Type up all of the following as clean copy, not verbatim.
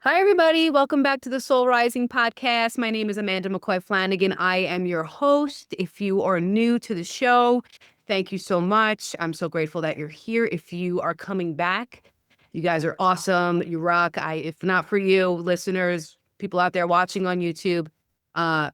Hi, everybody. Welcome back to the Soul Rising podcast. My name is Amanda McCoy Flanagan. I am your host. If you are new to the show, thank you so much. I'm so grateful that you're here. If you are coming back, you guys are awesome. You rock. If not for you, listeners, people out there watching on YouTube, I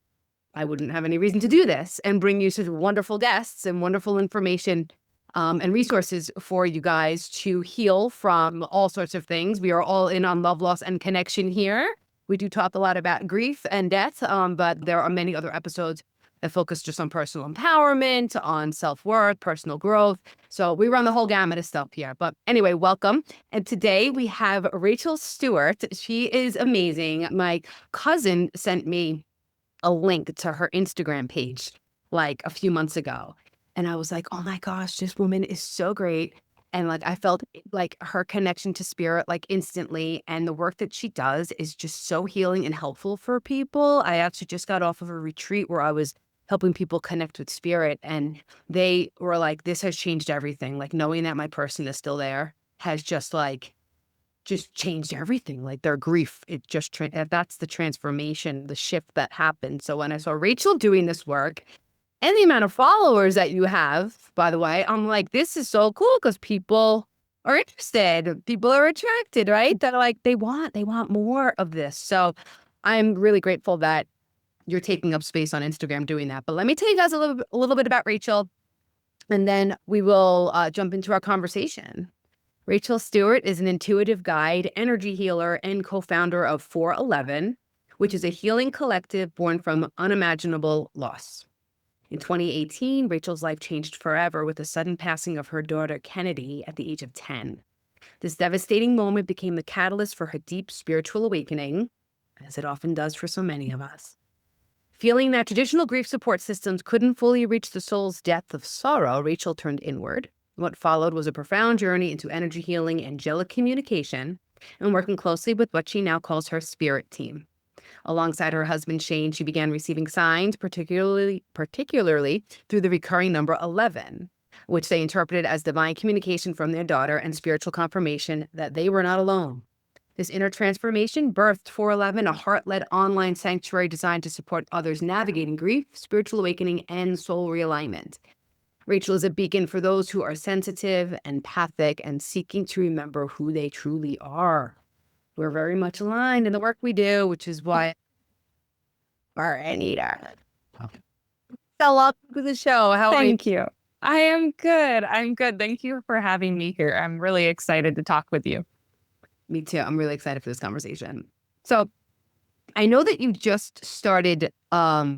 wouldn't have any reason to do this and bring you such wonderful guests and wonderful information and resources for you guys to heal from all sorts of things. We are all in on love, loss, and connection here. We do talk a lot about grief and death, but there are many other episodes that focus just on personal empowerment, on self-worth, personal growth. So we run the whole gamut of stuff here. But anyway, welcome. And today we have Rachel Stewart. She is amazing. My cousin sent me a link to her Instagram page like a few months ago. And I was like, oh my gosh, this woman is so great. And like, I felt like her connection to spirit, like instantly. And the work that she does is just so healing and helpful for people. I actually just got off of a retreat where I was helping people connect with spirit. And they were like, this has changed everything. Like knowing that my person is still there has just changed everything. Like their grief, it just, that's the transformation, the shift that happened. So when I saw Rachel doing this work, and the amount of followers that you have, by the way, I'm like, this is so cool because people are interested. People are attracted, right? They're like, they want more of this. So I'm really grateful that you're taking up space on Instagram doing that. But let me tell you guys a little bit about Rachel, and then we will jump into our conversation. Rachel Stewart is an intuitive guide, energy healer, and co-founder of 411, which is a healing collective born from unimaginable loss. In 2018, Rachel's life changed forever with the sudden passing of her daughter, Kenadie, at the age of 10. This devastating moment became the catalyst for her deep spiritual awakening, as it often does for so many of us. Feeling that traditional grief support systems couldn't fully reach the soul's depth of sorrow, Rachel turned inward. What followed was a profound journey into energy healing, angelic communication, and working closely with what she now calls her spirit team. Alongside her husband, Shane, she began receiving signs, particularly through the recurring number 11, which they interpreted as divine communication from their daughter and spiritual confirmation that they were not alone. This inner transformation birthed 411, a heart-led online sanctuary designed to support others navigating grief, spiritual awakening, and soul realignment. Rachel is a beacon for those who are sensitive, empathic, and seeking to remember who they truly are. We're very much aligned in the work we do, which is why we're Anita. So welcome to the show. How are you? Thank you. I am good. I'm good. Thank you for having me here. I'm really excited to talk with you. Me too. I'm really excited for this conversation. So I know that you just started a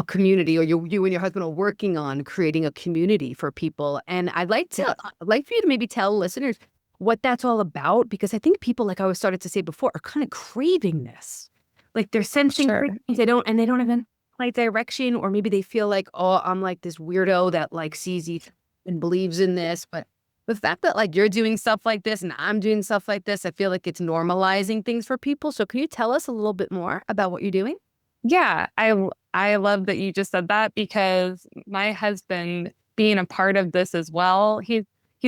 community, or you and your husband are working on creating a community for people. And I'd like for you to maybe tell listeners what that's all about, because I think people, like I was started to say before, are kind of craving this. Like they're sensing things they don't even like direction, or maybe they feel like, oh, I'm like this weirdo that like sees and believes in this. But the fact that like you're doing stuff like this and I'm doing stuff like this, I feel like it's normalizing things for people. So can you tell us a little bit more about what you're doing? Yeah, I love that you just said that, because my husband, being a part of this as well, he's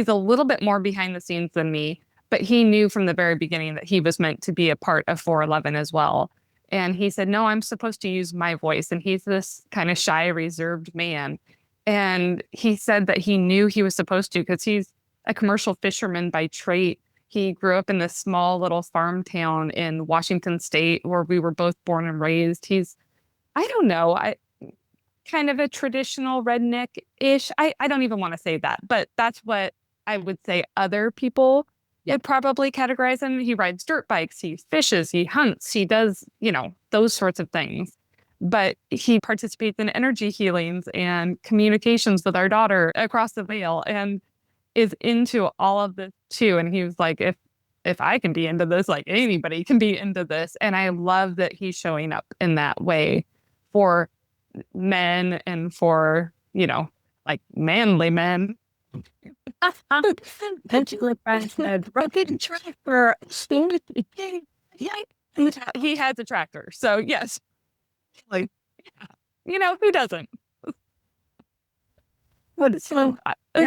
a little bit more behind the scenes than me, but he knew from the very beginning that he was meant to be a part of 411 as well. And he said, no, I'm supposed to use my voice. And he's this kind of shy, reserved man. And he said that he knew he was supposed to, because he's a commercial fisherman by trade. He grew up in this small little farm town in Washington State where we were both born and raised. He's, I don't know, kind of a traditional redneck-ish. I don't even want to say that, but that's what I would say other people would probably categorize him. He rides dirt bikes, he fishes, he hunts, he does, those sorts of things. But he participates in energy healings and communications with our daughter across the veil, and is into all of this too. And he was like, if I can be into this, like anybody can be into this. And I love that he's showing up in that way for men and for, like manly men. He has a tractor. So yes, like, who doesn't?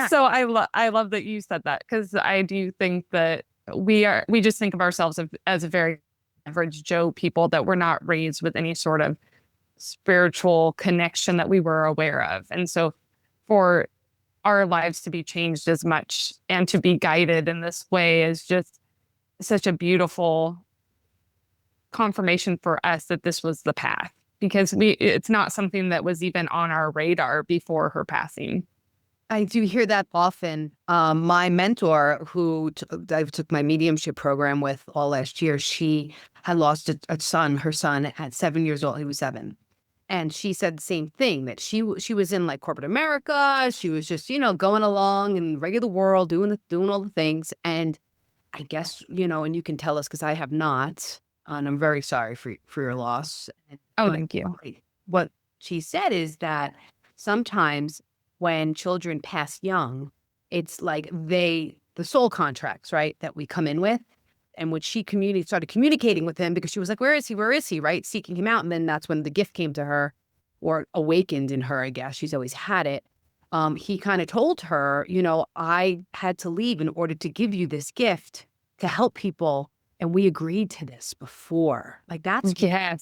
So I love that you said that, because I do think that we just think of ourselves as a very average Joe people that were not raised with any sort of spiritual connection that we were aware of. And so for our lives to be changed as much and to be guided in this way is just such a beautiful confirmation for us that this was the path, because it's not something that was even on our radar before her passing. I do hear that often. My mentor, who I took my mediumship program with all last year, she had lost a son. Her son at 7 years old. He was 7. And she said the same thing, that she was in like corporate America. She was just, going along in the regular world, doing all the things. And I guess, and you can tell us because I have not, and I'm very sorry for your loss. Oh, But thank you. what she said is that sometimes when children pass young, it's like the soul contracts, right, that we come in with. And when she started communicating with him, because she was like, where is he? Where is he? Right? Seeking him out. And then that's when the gift came to her, or awakened in her, I guess. She's always had it. He kind of told her, I had to leave in order to give you this gift to help people. And we agreed to this before. Like, that's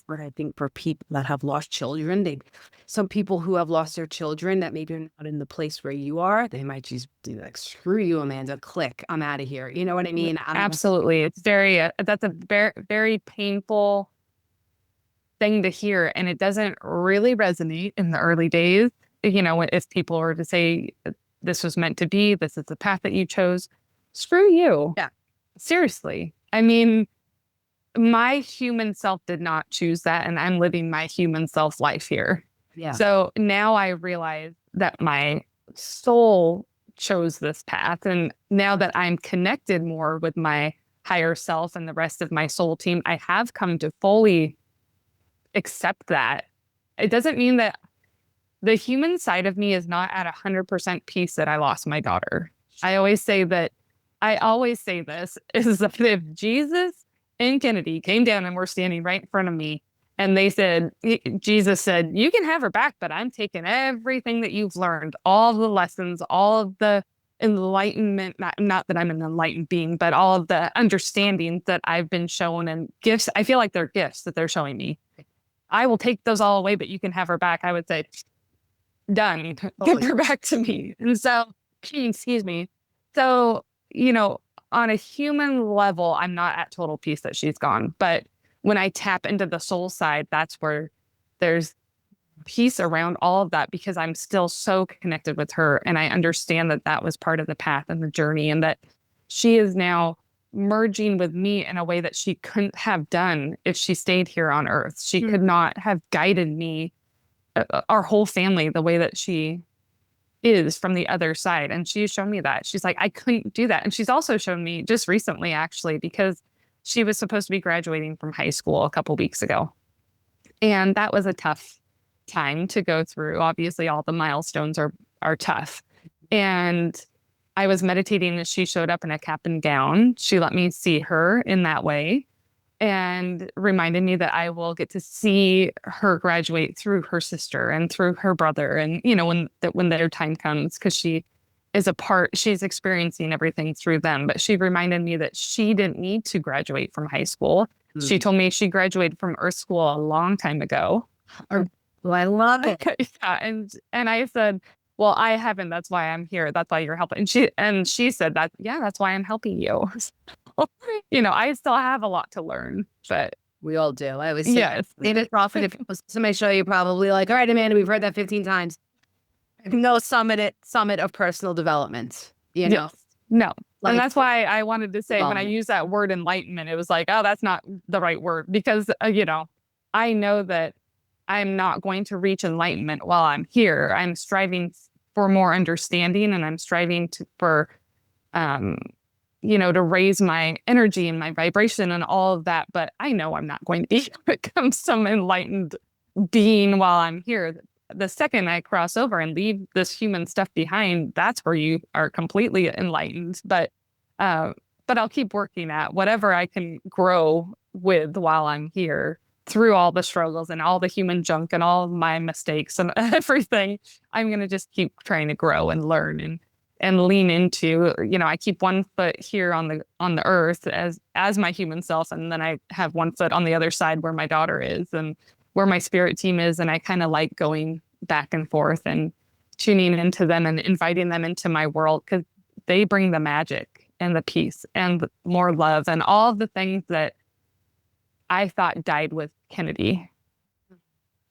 what I think for people that have lost children. Some people who have lost their children that maybe are not in the place where you are, they might just be like, screw you, Amanda, click, I'm out of here. You know what I mean? Absolutely. It's that's a very, very painful thing to hear. And it doesn't really resonate in the early days. If people were to say, this was meant to be, this is the path that you chose, screw you. Yeah. Seriously. I mean, my human self did not choose that, and I'm living my human self life here. Yeah. So now I realize that my soul chose this path. And now that I'm connected more with my higher self and the rest of my soul team, I have come to fully accept that. It doesn't mean that the human side of me is not at 100% peace that I lost my daughter. I always say this is that if Jesus and Kenadie came down and were standing right in front of me, and Jesus said, you can have her back, but I'm taking everything that you've learned, all the lessons, all of the enlightenment, not that I'm an enlightened being, but all of the understandings that I've been shown and gifts. I feel like they're gifts that they're showing me. I will take those all away, but you can have her back. I would say, done, give her back to me. And so, excuse me. So, on a human level, I'm not at total peace that she's gone. But when I tap into the soul side, that's where there's peace around all of that, because I'm still so connected with her. And I understand that that was part of the path and the journey, and that she is now merging with me in a way that she couldn't have done if she stayed here on earth. She could not have guided me, our whole family, the way that she is from the other side. And she's shown me that. She's like, I couldn't do that. And she's also shown me just recently, actually, because she was supposed to be graduating from high school a couple weeks ago. And that was a tough time to go through. Obviously, all the milestones are tough. And I was meditating as she showed up in a cap and gown. She let me see her in that way, and reminded me that I will get to see her graduate through her sister and through her brother. And, when their time comes, because she's experiencing everything through them. But she reminded me that she didn't need to graduate from high school. Mm-hmm. She told me she graduated from Earth School a long time ago. Well, I love it. Yeah, and I said, well, I haven't. That's why I'm here. That's why you're helping. And she said that, yeah, that's why I'm helping you. I still have a lot to learn, but we all do. I always say, David Prophet, if somebody show you, probably like, all right, Amanda, we've heard that 15 times. No summit of personal development, Yes. No. Like, and that's why I wanted to say, when I use that word enlightenment, it was like, oh, that's not the right word, because, I know that I'm not going to reach enlightenment while I'm here. I'm striving for more understanding, and I'm striving to raise my energy and my vibration and all of that. But I know I'm not going to become some enlightened being while I'm here. The second I cross over and leave this human stuff behind, that's where you are completely enlightened. But I'll keep working at whatever I can grow with while I'm here, through all the struggles and all the human junk and all of my mistakes and everything. I'm going to just keep trying to grow and learn and lean into, I keep one foot here on the earth as my human self, and then I have one foot on the other side where my daughter is and where my spirit team is, and I kind of like going back and forth and tuning into them and inviting them into my world, because they bring the magic and the peace and more love and all the things that I thought died with Kenadie.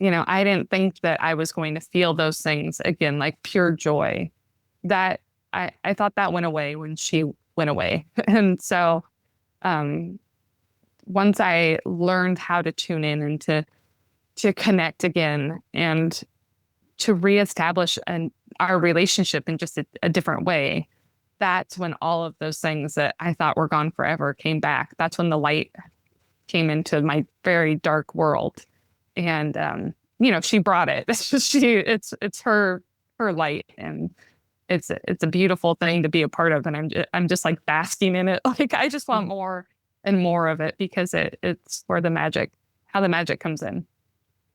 I didn't think that I was going to feel those things again, like pure joy. That I thought that went away when she went away. And so once I learned how to tune in and to connect again and to reestablish our relationship in just a different way, that's when all of those things that I thought were gone forever came back. That's when the light came into my very dark world. And she brought it. It's her light, and it's a beautiful thing to be a part of. And I'm just like basking in it. Like, I just want more and more of it, because it's where how the magic comes in.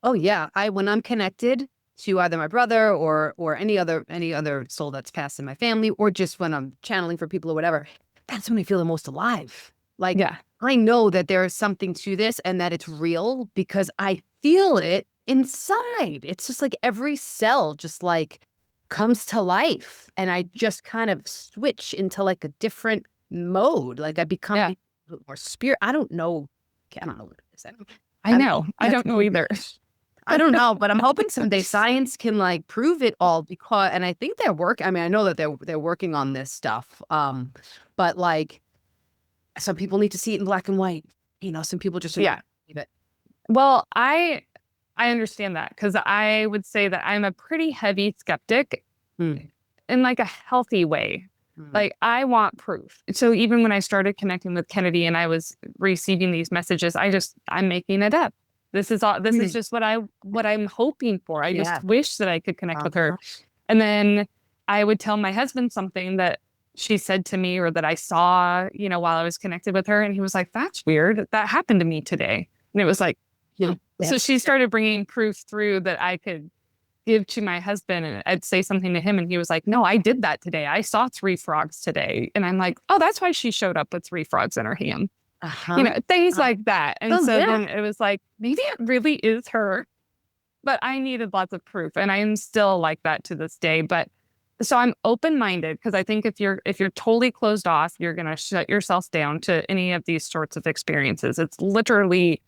Oh yeah. When I'm connected to either my brother or any other soul that's passed in my family, or just when I'm channeling for people or whatever, that's when I feel the most alive. Like, yeah. I know that there is something to this and that it's real because I feel it inside. It's just like every cell just like comes to life, and I just kind of switch into like a different mode. Like, I become a little more spirit. I don't know what it is. I know. I don't know either. I don't know, but I'm hoping someday science can like prove it all, because, and I think I mean, I know that they're working on this stuff. But like, some people need to see it in black and white. Some people just believe it. Well, I understand that, because I would say that I'm a pretty heavy skeptic in like a healthy way. Like, I want proof. So even when I started connecting with Kenadie and I was receiving these messages, I'm making it up. This is just what I'm hoping for. I just wish that I could connect with her. And then I would tell my husband something that she said to me, or that I saw, while I was connected with her. And he was like, that's weird. That happened to me today. And it was like, so she started bringing proof through that I could give to my husband, and I'd say something to him, and he was like, no, I did that today. I saw 3 frogs today. And I'm like, oh, that's why she showed up with 3 frogs in her hand. Things like that. And then it was like, maybe it really is her. But I needed lots of proof, and I am still like that to this day. But so I'm open-minded, because I think if you're totally closed off, you're going to shut yourself down to any of these sorts of experiences. It's literally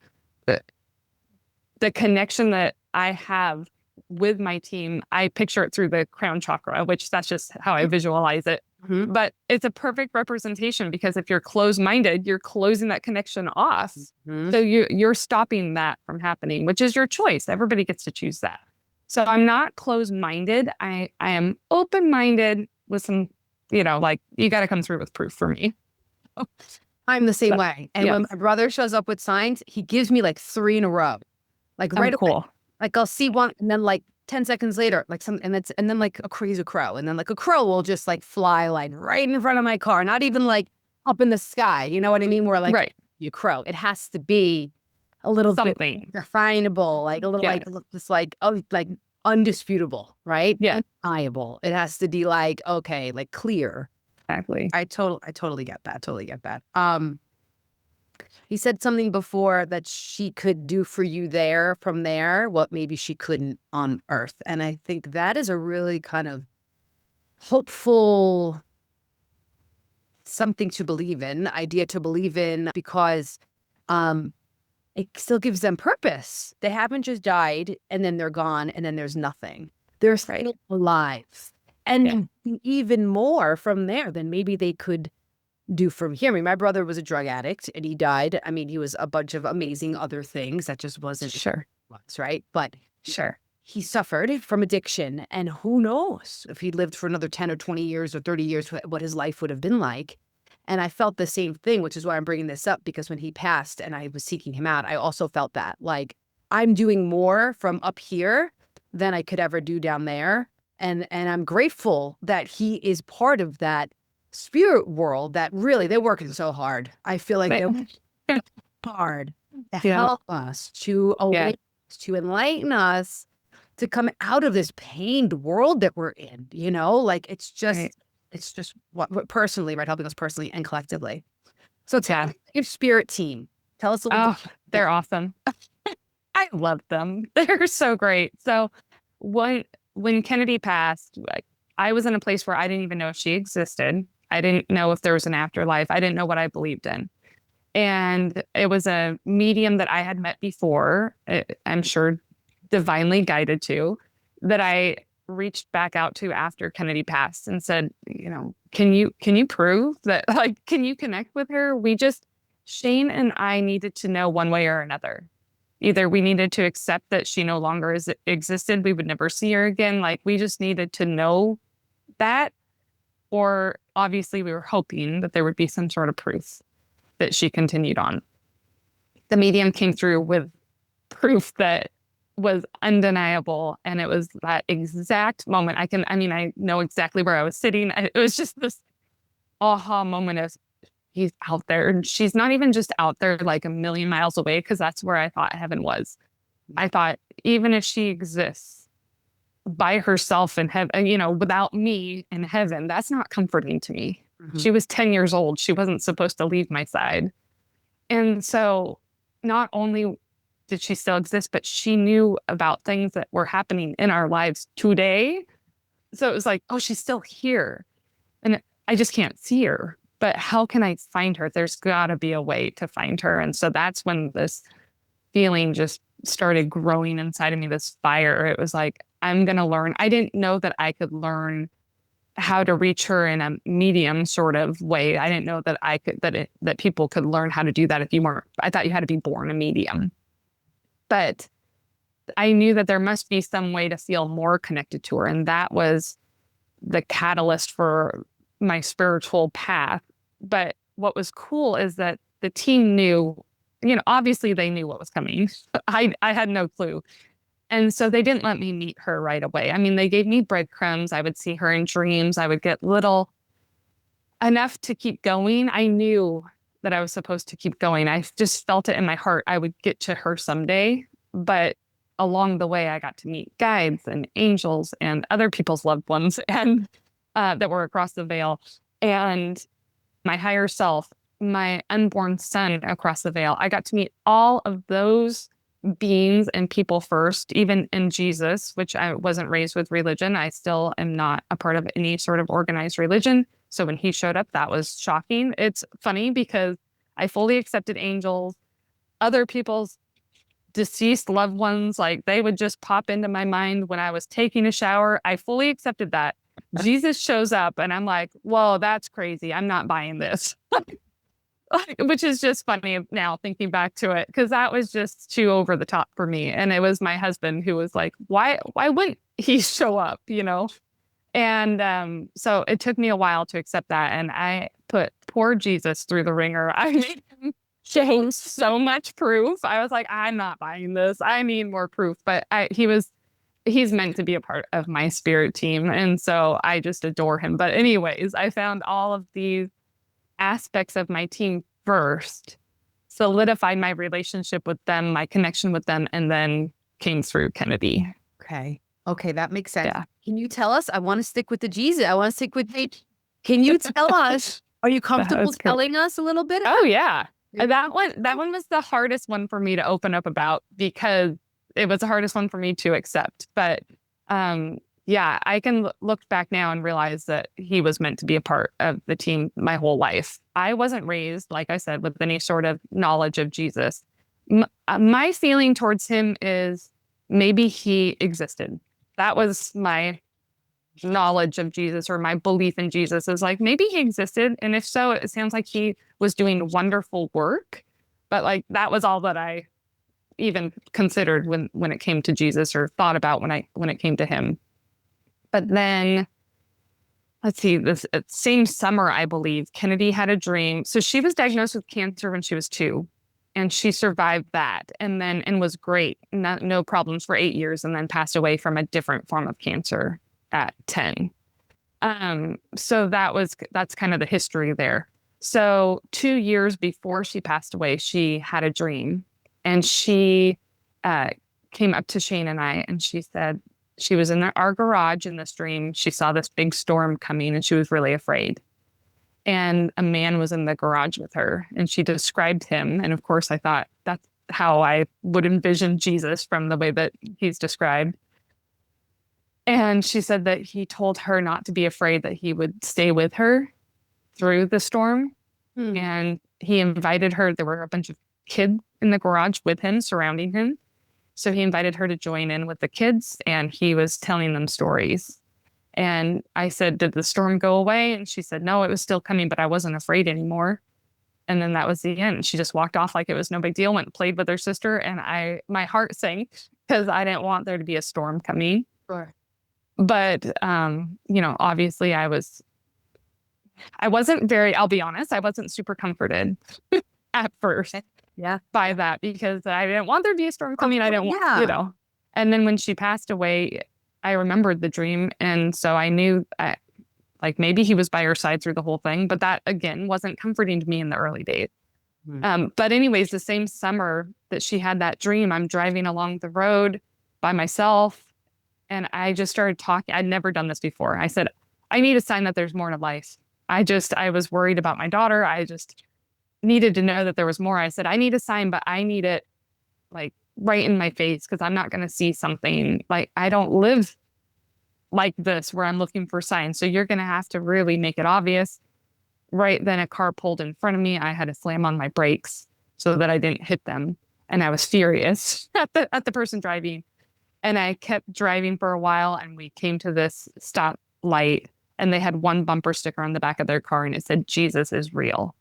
the connection that I have with my team. I picture it through the crown chakra, which that's just how I visualize it. But it's a perfect representation, because if you're closed-minded, you're closing that connection off. So you're stopping that from happening, which is your choice. Everybody gets to choose that. So I'm not closed-minded. I am open-minded with some, like, you got to come through with proof for me. I'm the same way. And when my brother shows up with signs, he gives me like 3 in a row. Like, right away. Like, I'll see one, and then like 10 seconds later, like and then like a crazy crow. And then like a crow will just like fly like right in front of my car, not even like up in the sky. You know what I mean? Where like you crow. It has to be a little something bit definable, like a little like just like, oh, like undisputable, right? Yeah. Undeniable. It has to be like, okay, like clear. Exactly. I totally get that. Totally get that. He said something before that she could do for you from there, what maybe she couldn't on Earth. And I think that is a really kind of hopeful something to believe in, idea to believe in, because it still gives them purpose. They haven't just died and then they're gone and then there's nothing. They're still alive. And even more from there than maybe they could do from here. I mean, my brother was a drug addict and he died. I mean, he was a bunch of amazing other things that just wasn't right. But he suffered from addiction, and who knows if he lived for another 10 or 20 years or 30 years, what his life would have been like. And I felt the same thing, which is why I'm bringing this up, because when he passed and I was seeking him out, I also felt that like I'm doing more from up here than I could ever do down there. And I'm grateful that he is part of that spirit world that really, they're working so hard. I feel like they're working hard to help us, to awaken us, to enlighten us, to come out of this pained world that we're in, like it's just, It's just what personally, right? Helping us personally and collectively. So Yeah. your spirit team. Tell us a little Oh, they're awesome. I love them. They're so great. So when Kenadie passed, like, I was in a place where I didn't even know if she existed. I didn't know if there was an afterlife. I didn't know what I believed in. And it was a medium that I had met before, I'm sure divinely guided to, that I reached back out to after Kennedy passed and said, can you prove that, like, can you connect with her? Shane and I needed to know one way or another. Either we needed to accept that she no longer existed, we would never see her again. Like, we just needed to know that, or obviously we were hoping that there would be some sort of proof that she continued on. The medium came through with proof that was undeniable. And it was that exact moment. I know exactly where I was sitting. It was just this aha moment of, he's out there. And she's not even just out there like a million miles away, because that's where I thought heaven was. I thought, even if she exists by herself in heaven, without me in heaven, that's not comforting to me. Mm-hmm. She was 10 years old. She wasn't supposed to leave my side. And so not only did she still exist, but she knew about things that were happening in our lives today. So it was like, oh, she's still here. And I just can't see her. But how can I find her? There's got to be a way to find her. And so that's when this feeling just started growing inside of me, this fire. It was like, I'm going to learn. I didn't know that I could learn how to reach her in a medium sort of way. I didn't know that I could, that people could learn how to do that if you weren't. I thought you had to be born a medium. But I knew that there must be some way to feel more connected to her. And that was the catalyst for my spiritual path. But what was cool is that the team knew, obviously they knew what was coming. I had no clue. And so they didn't let me meet her right away. I mean, they gave me breadcrumbs. I would see her in dreams. I would get enough to keep going. I knew that I was supposed to keep going. I just felt it in my heart. I would get to her someday. But along the way, I got to meet guides and angels and other people's loved ones and that were across the veil. And my higher self, my unborn son across the veil. I got to meet all of those beings and people first, even in Jesus, which I wasn't raised with religion. I still am not a part of any sort of organized religion. So when he showed up, that was shocking. It's funny because I fully accepted angels, other people's deceased loved ones, like they would just pop into my mind when I was taking a shower. I fully accepted that. Jesus shows up and I'm like, whoa, that's crazy. I'm not buying this. Which is just funny now thinking back to it, because that was just too over the top for me. And it was my husband who was like, why wouldn't he show up, And so it took me a while to accept that. And I put poor Jesus through the ringer. I made him show so much proof. I was like, I'm not buying this. I need more proof. But he's meant to be a part of my spirit team. And so I just adore him. But anyways, I found all of these aspects of my team first, solidified my relationship with them, my connection with them, and then came through Kenadie. Okay, that makes sense. Yeah. Can you tell us? I want to stick with the Jesus. I want to stick with Nate. Can you tell us? Are you comfortable telling us a little bit? Oh yeah, that one was the hardest one for me to open up about, because it was the hardest one for me to accept. But yeah, I can look back now and realize that he was meant to be a part of the team my whole life. I wasn't raised, like I said, with any sort of knowledge of Jesus. My feeling towards him is maybe he existed. That was my knowledge of Jesus, or my belief in Jesus, is like, maybe he existed. And if so, it sounds like he was doing wonderful work. But like, that was all that I even considered when it came to Jesus, or thought about when it came to him. But then, let's see, this same summer, I believe, Kenadie had a dream. So she was diagnosed with cancer when she was 2, and she survived that and was great. No problems for 8 years, and then passed away from a different form of cancer at 10. So that's kind of the history there. So 2 years before she passed away, she had a dream, and she came up to Shane and I, and she said, she was in our garage in this dream. She saw this big storm coming and she was really afraid. And a man was in the garage with her and she described him. And of course, I thought that's how I would envision Jesus from the way that he's described. And she said that he told her not to be afraid, that he would stay with her through the storm. And he invited her. There were a bunch of kids in the garage with him, surrounding him. So he invited her to join in with the kids and he was telling them stories. And I said, did the storm go away? And she said, no, it was still coming, but I wasn't afraid anymore. And then that was the end. She just walked off like it was no big deal, went and played with her sister. And my heart sank because I didn't want there to be a storm coming. Sure. But, obviously I'll be honest, I wasn't super comforted at first by that because I didn't want there to be a storm coming. I didn't want, And then when she passed away, I remembered the dream. And so I knew maybe he was by her side through the whole thing, but that again wasn't comforting to me in the early days. But anyways, the same summer that she had that dream, I'm driving along the road by myself and I just started talking. I'd never done this before. I said, I need a sign that there's more to life. I was worried about my daughter. I just needed to know that there was more. I said, I need a sign, but I need it like right in my face because I'm not going to see something. Like I don't live like this where I'm looking for signs. So you're going to have to really make it obvious. Right then a car pulled in front of me. I had to slam on my brakes so that I didn't hit them. And I was furious at the person driving. And I kept driving for a while and we came to this stop light and they had one bumper sticker on the back of their car and it said, Jesus is real.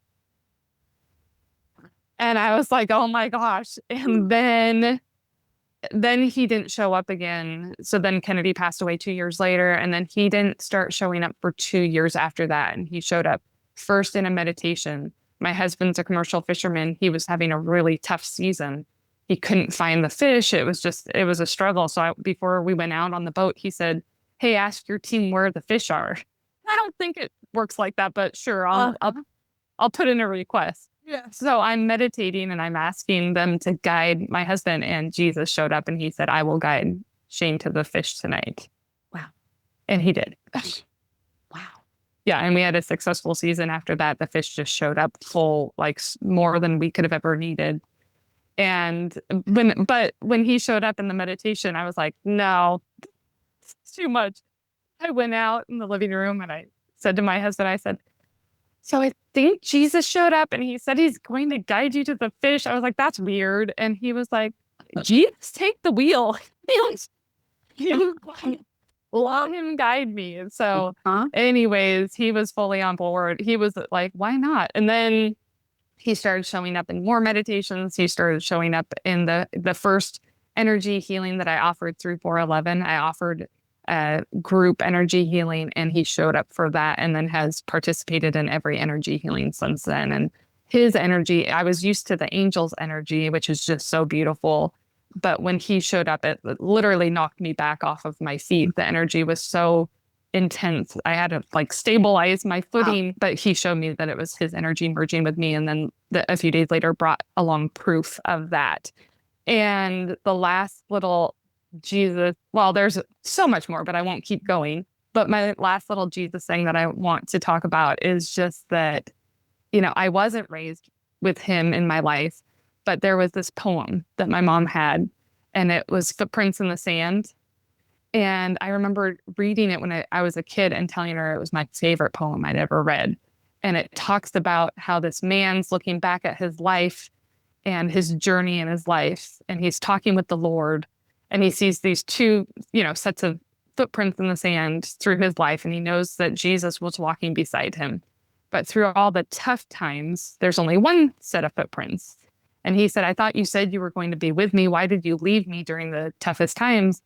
And I was like, oh my gosh. And then he didn't show up again. So then Kenadie passed away 2 years later. And then he didn't start showing up for 2 years after that. And he showed up first in a meditation. My husband's a commercial fisherman. He was having a really tough season. He couldn't find the fish. It was a struggle. So before we went out on the boat, he said, hey, ask your team where the fish are. I don't think it works like that, but sure, I'll put in a request. Yeah. So I'm meditating and I'm asking them to guide my husband, and Jesus showed up and he said, I will guide Shane to the fish tonight. Wow. And he did. Wow. Yeah. And we had a successful season after that. The fish just showed up full, like more than we could have ever needed. And when he showed up in the meditation, I was like, no, it's too much. I went out in the living room and I said to my husband, I said, so I think Jesus showed up and he said he's going to guide you to the fish. I was like, that's weird. And he was like, Jesus, take the wheel. Let him guide me. And so anyways, he was fully on board. He was like, why not? And then he started showing up in more meditations. He started showing up in the first energy healing that I offered through 411. I offered group energy healing and he showed up for that and then has participated in every energy healing since then. And his energy, I was used to the angel's energy, which is just so beautiful. But when he showed up, it literally knocked me back off of my feet. The energy was so intense. I had to stabilize my footing, but he showed me that it was his energy merging with me. And then a few days later brought along proof of that. And the last little Jesus, well, there's so much more, but I won't keep going. But my last little Jesus thing that I want to talk about is just that, I wasn't raised with him in my life, but there was this poem that my mom had, and it was Footprints in the Sand. And I remember reading it when I was a kid and telling her it was my favorite poem I'd ever read. And it talks about how this man's looking back at his life and his journey in his life, and he's talking with the Lord. And he sees these two, sets of footprints in the sand through his life. And he knows that Jesus was walking beside him. But through all the tough times, there's only one set of footprints. And he said, I thought you said you were going to be with me. Why did you leave me during the toughest times?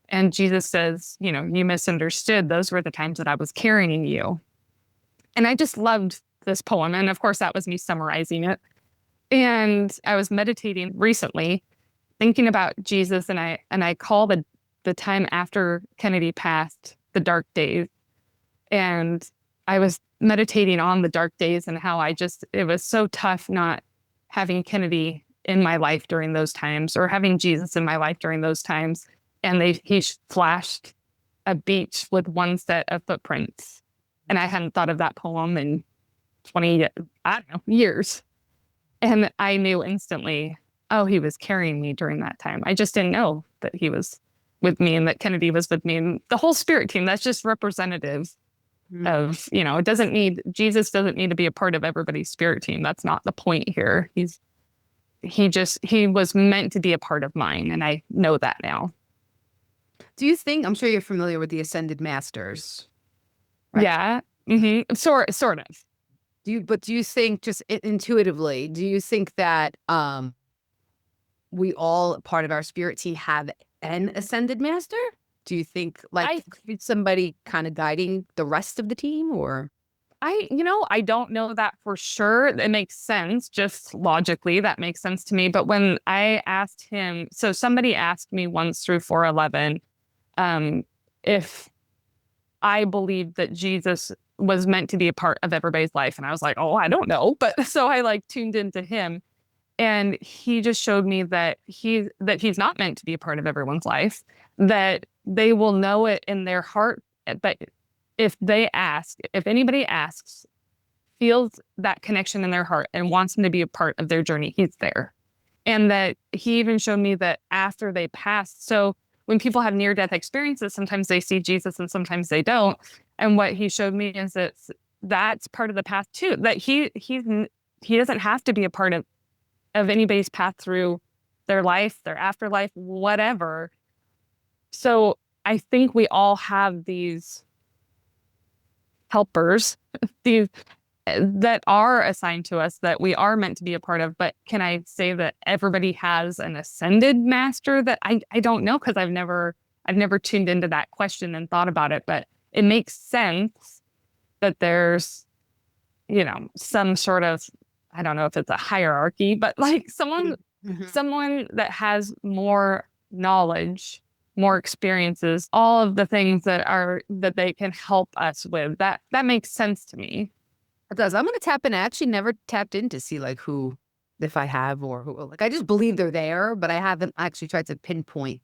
And Jesus says, you misunderstood. Those were the times that I was carrying you. And I just loved this poem. And of course, that was me summarizing it. And I was meditating recently, thinking about Jesus, and I call the time after Kenadie passed the dark days. And I was meditating on the dark days and how it was so tough not having Kenadie in my life during those times or having Jesus in my life during those times. and he flashed a beach with one set of footprints. And I hadn't thought of that poem in 20, I don't know, years. And I knew instantly, oh, he was carrying me during that time. I just didn't know that he was with me and that Kenadie was with me. And the whole spirit team, that's just representative of, Jesus doesn't need to be a part of everybody's spirit team. That's not the point here. He was meant to be a part of mine. And I know that now. Do you think, I'm sure you're familiar with the Ascended Masters, right? Yeah. Mm-hmm. Sort of. Do you think, just intuitively, do you think that we all, part of our spirit team, have an Ascended Master? Do you think somebody kind of guiding the rest of the team, or? I don't know that for sure. It makes sense. Just logically, that makes sense to me. But when I asked him, so somebody asked me once through 411, if I believed that Jesus was meant to be a part of everybody's life. And I was like, oh, I don't know. But so I tuned into him, and he just showed me that he's not meant to be a part of everyone's life, that they will know it in their heart. But if anybody asks, feels that connection in their heart and wants him to be a part of their journey, he's there. And that he even showed me that after they passed, so when people have near-death experiences, sometimes they see Jesus and sometimes they don't. And what he showed me is that that's part of the path too, that he doesn't have to be a part of anybody's path through their life, their afterlife, whatever. So I think we all have these helpers, these that are assigned to us, that we are meant to be a part of. But can I say that everybody has an ascended master? That I don't know, because I've never tuned into that question and thought about it. But it makes sense that there's, some sort of, I don't know if it's a hierarchy, but like someone that has more knowledge, more experiences, all of the things that they can help us with. That makes sense to me. It does. I'm going to tap in. I actually never tapped in to see who, if I have, or who, I just believe they're there, but I haven't actually tried to pinpoint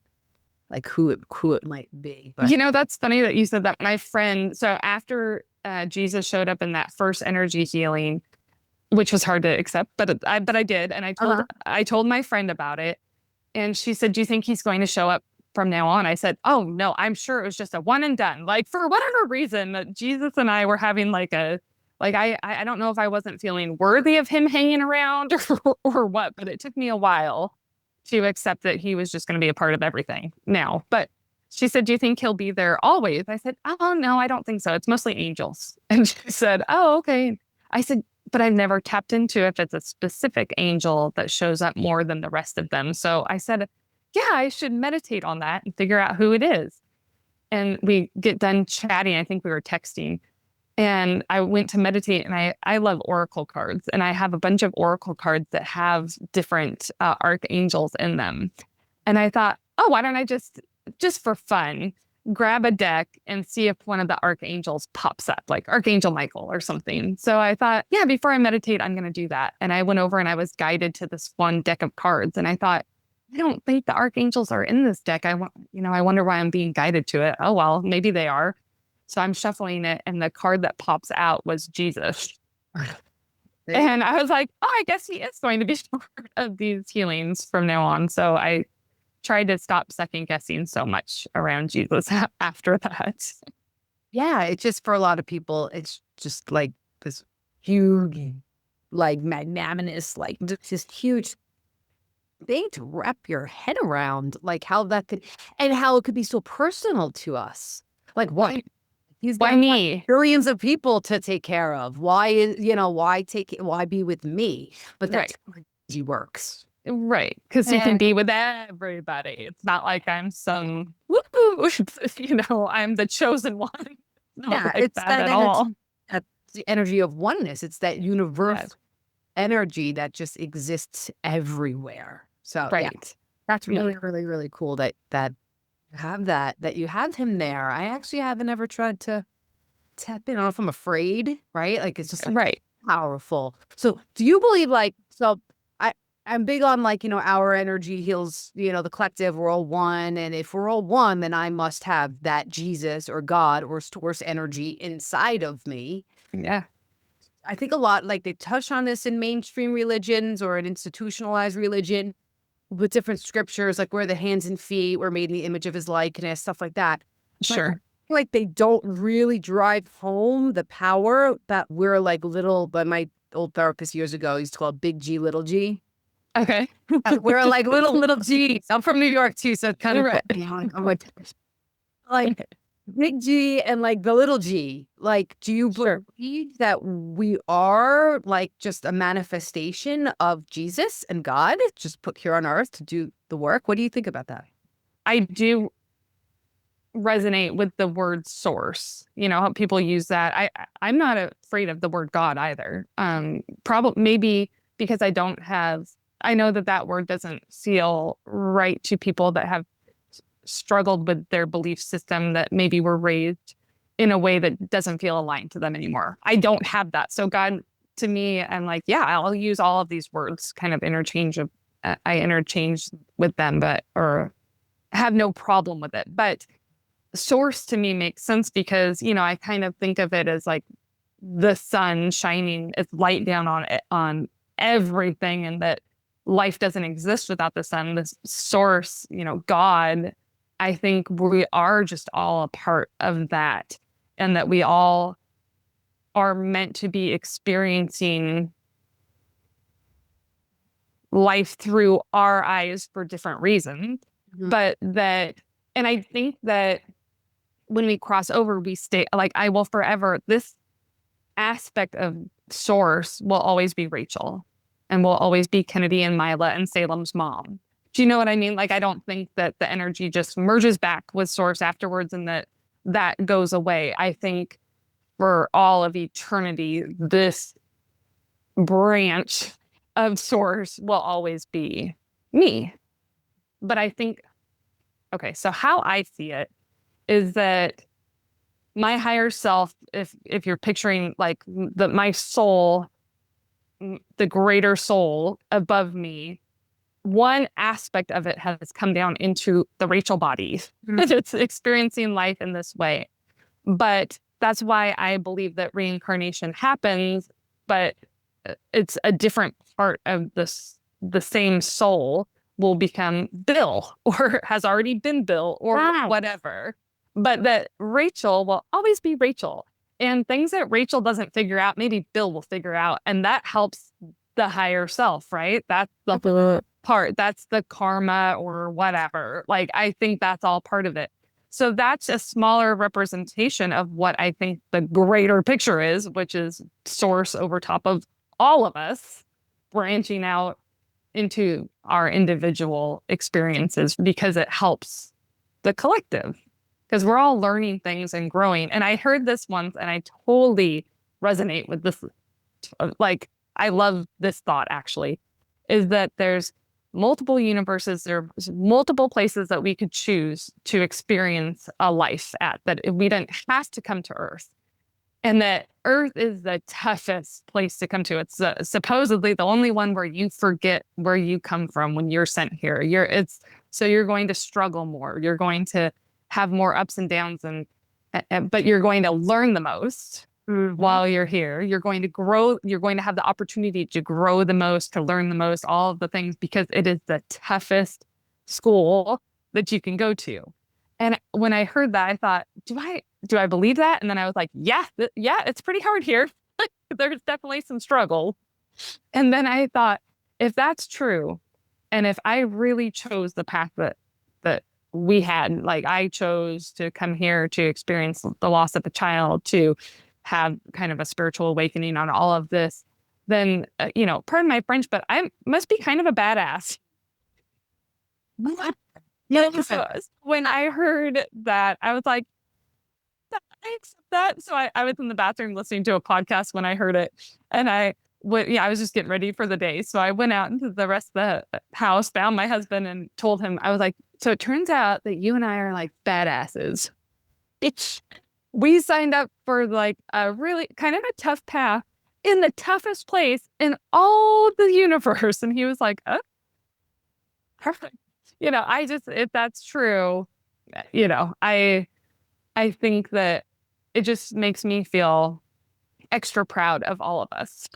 who it might be. But that's funny that you said that. My friend, so after Jesus showed up in that first energy healing, which was hard to accept, but I did. And I told my friend about it, and she said, do you think he's going to show up from now on? I said, oh no, I'm sure it was just a one and done. For whatever reason, Jesus and I were having I don't know if I wasn't feeling worthy of him hanging around or what, but it took me a while to accept that he was just going to be a part of everything now. But she said, do you think he'll be there always? I said, oh, no, I don't think so. It's mostly angels. And she said, oh, okay. I said, but I've never tapped into if it's a specific angel that shows up more than the rest of them. So I said, yeah, I should meditate on that and figure out who it is. And we get done chatting. I think we were texting. And I went to meditate, and I love oracle cards, and I have a bunch of oracle cards that have different archangels in them. And I thought, oh, why don't I just for fun, grab a deck and see if one of the archangels pops up, like Archangel Michael or something. So I thought, yeah, before I meditate, I'm going to do that. And I went over and I was guided to this one deck of cards, and I thought, I don't think the archangels are in this deck. I wonder why I'm being guided to it. Oh, well, maybe they are. So I'm shuffling it, and the card that pops out was Jesus. And I was like, oh, I guess he is going to be part of these healings from now on. So I tried to stop second guessing so much around Jesus after that. Yeah, it's just, for a lot of people, it's just this huge, magnanimous, just huge thing to wrap your head around, how that could, and how it could be so personal to us. Why? Why me? Billions of people to take care of. Why be with me? But that's how he works. Right. Because he can be with everybody. It's not like I'm some, I'm the chosen one. It's that at all. That's the energy of oneness. It's that universal energy that just exists everywhere. So that's really, really, really cool that you have him there. I actually haven't ever tried to tap in. I don't know if I'm afraid, right? It's just powerful. So do you believe so I'm big on like, our energy heals, the collective, we're all one. And if we're all one, then I must have that Jesus or God or source energy inside of me. Yeah. I think a lot, like they touch on this in mainstream religions or an institutionalized religion with different scriptures, like where the hands and feet were made in the image of his likeness, stuff like that. Sure. I feel like they don't really drive home the power that we're like little, but my old therapist years ago used to call it big G, little G. Okay. We're like little G's. I'm from New York too, so it's kind of Right. I'm like big G and like the little G. Like, do you believe that we are like just a manifestation of Jesus and God, just put here on earth to do the work? What do you think about that? I do resonate with the word source. How people use that. I'm not afraid of the word God either. Probably maybe because I know that word doesn't feel right to people that have struggled with their belief system, that maybe were raised in a way that doesn't feel aligned to them anymore. I don't have that. So God, to me, I'm like, yeah, I'll use all of these words kind of I interchange with them, or have no problem with it. But source to me makes sense because, I kind of think of it as like the sun shining its light down on everything, and that life doesn't exist without the sun. This source, God, I think we are just all a part of that, and that we all are meant to be experiencing life through our eyes for different reasons. Mm-hmm. And I think that when we cross over, we stay, like, I will forever, this aspect of source will always be Rachel, and will always be Kenadie and Mila and Salem's mom. Do you know what I mean? Like, I don't think that the energy just merges back with source afterwards and that goes away. I think for all of eternity, this branch of source will always be me. But I think, okay, so how I see it is that my higher self, if you're picturing like my soul, the greater soul above me, one aspect of it has come down into the Rachel body. Mm-hmm. It's experiencing life in this way. But that's why I believe that reincarnation happens, but it's a different part of the same soul will become Bill, or has already been Bill, or whatever. But that Rachel will always be Rachel. And things that Rachel doesn't figure out, maybe Bill will figure out. And that helps the higher self, right? That's the part. That's the karma or whatever. Like, I think that's all part of it. So that's a smaller representation of what I think the greater picture is, which is source over top of all of us, branching out into our individual experiences, because it helps the collective, because we're all learning things and growing. And I heard this once and I totally resonate with this. Like, I love this thought, actually, is that there's multiple universes, there's multiple places that we could choose to experience a life at, that we didn't have to come to Earth. And that Earth is the toughest place to come to. It's supposedly the only one where you forget where you come from when you're sent here. So you're going to struggle more. You're going to have more ups and downs, but you're going to learn the most. Mm-hmm. While you're here. You're going to grow. You're going to have the opportunity to grow the most, to learn the most, all of the things, because it is the toughest school that you can go to. And when I heard that, I thought, do I believe that? And then I was like, yeah, it's pretty hard here. There's definitely some struggle. And then I thought, if that's true, and if I really chose the path that we had, like I chose to come here to experience the loss of a child, to have kind of a spiritual awakening on all of this, then, pardon my French, but I must be kind of a badass. What? Yeah. So when I heard that, I was like, I accept that. So I was in the bathroom listening to a podcast when I heard it, and I was just getting ready for the day. So I went out into the rest of the house, found my husband, and told him, I was like, so it turns out that you and I are like badasses. We signed up for like a really kind of a tough path, in the toughest place in all the universe. And he was like, oh, perfect. If that's true, I think that it just makes me feel extra proud of all of us.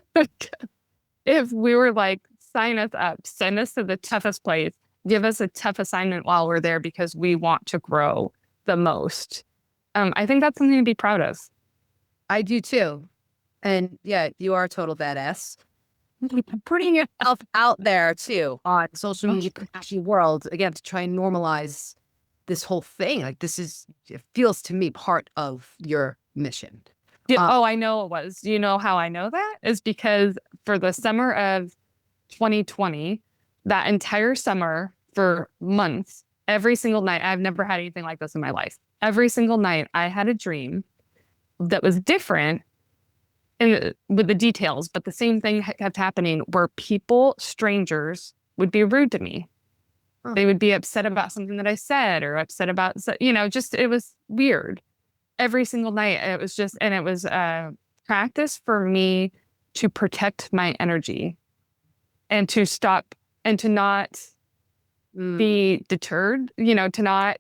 If we were like, sign us up, send us to the toughest place, give us a tough assignment while we're there because we want to grow the most. I think that's something to be proud of. I do too. And yeah, you are a total badass. Putting yourself out there too on social media world again to try and normalize this whole thing. Like it feels to me part of your mission. I know it was. You know how I know that is because for the summer of 2020, that entire summer for months, every single night, I've never had anything like this in my life. Every single night I had a dream that was different with the details, but the same thing kept happening where strangers would be rude to me. Huh. They would be upset about something that I said or upset about, it was weird. Every single night it was a practice for me to protect my energy and to stop and to not be deterred, to not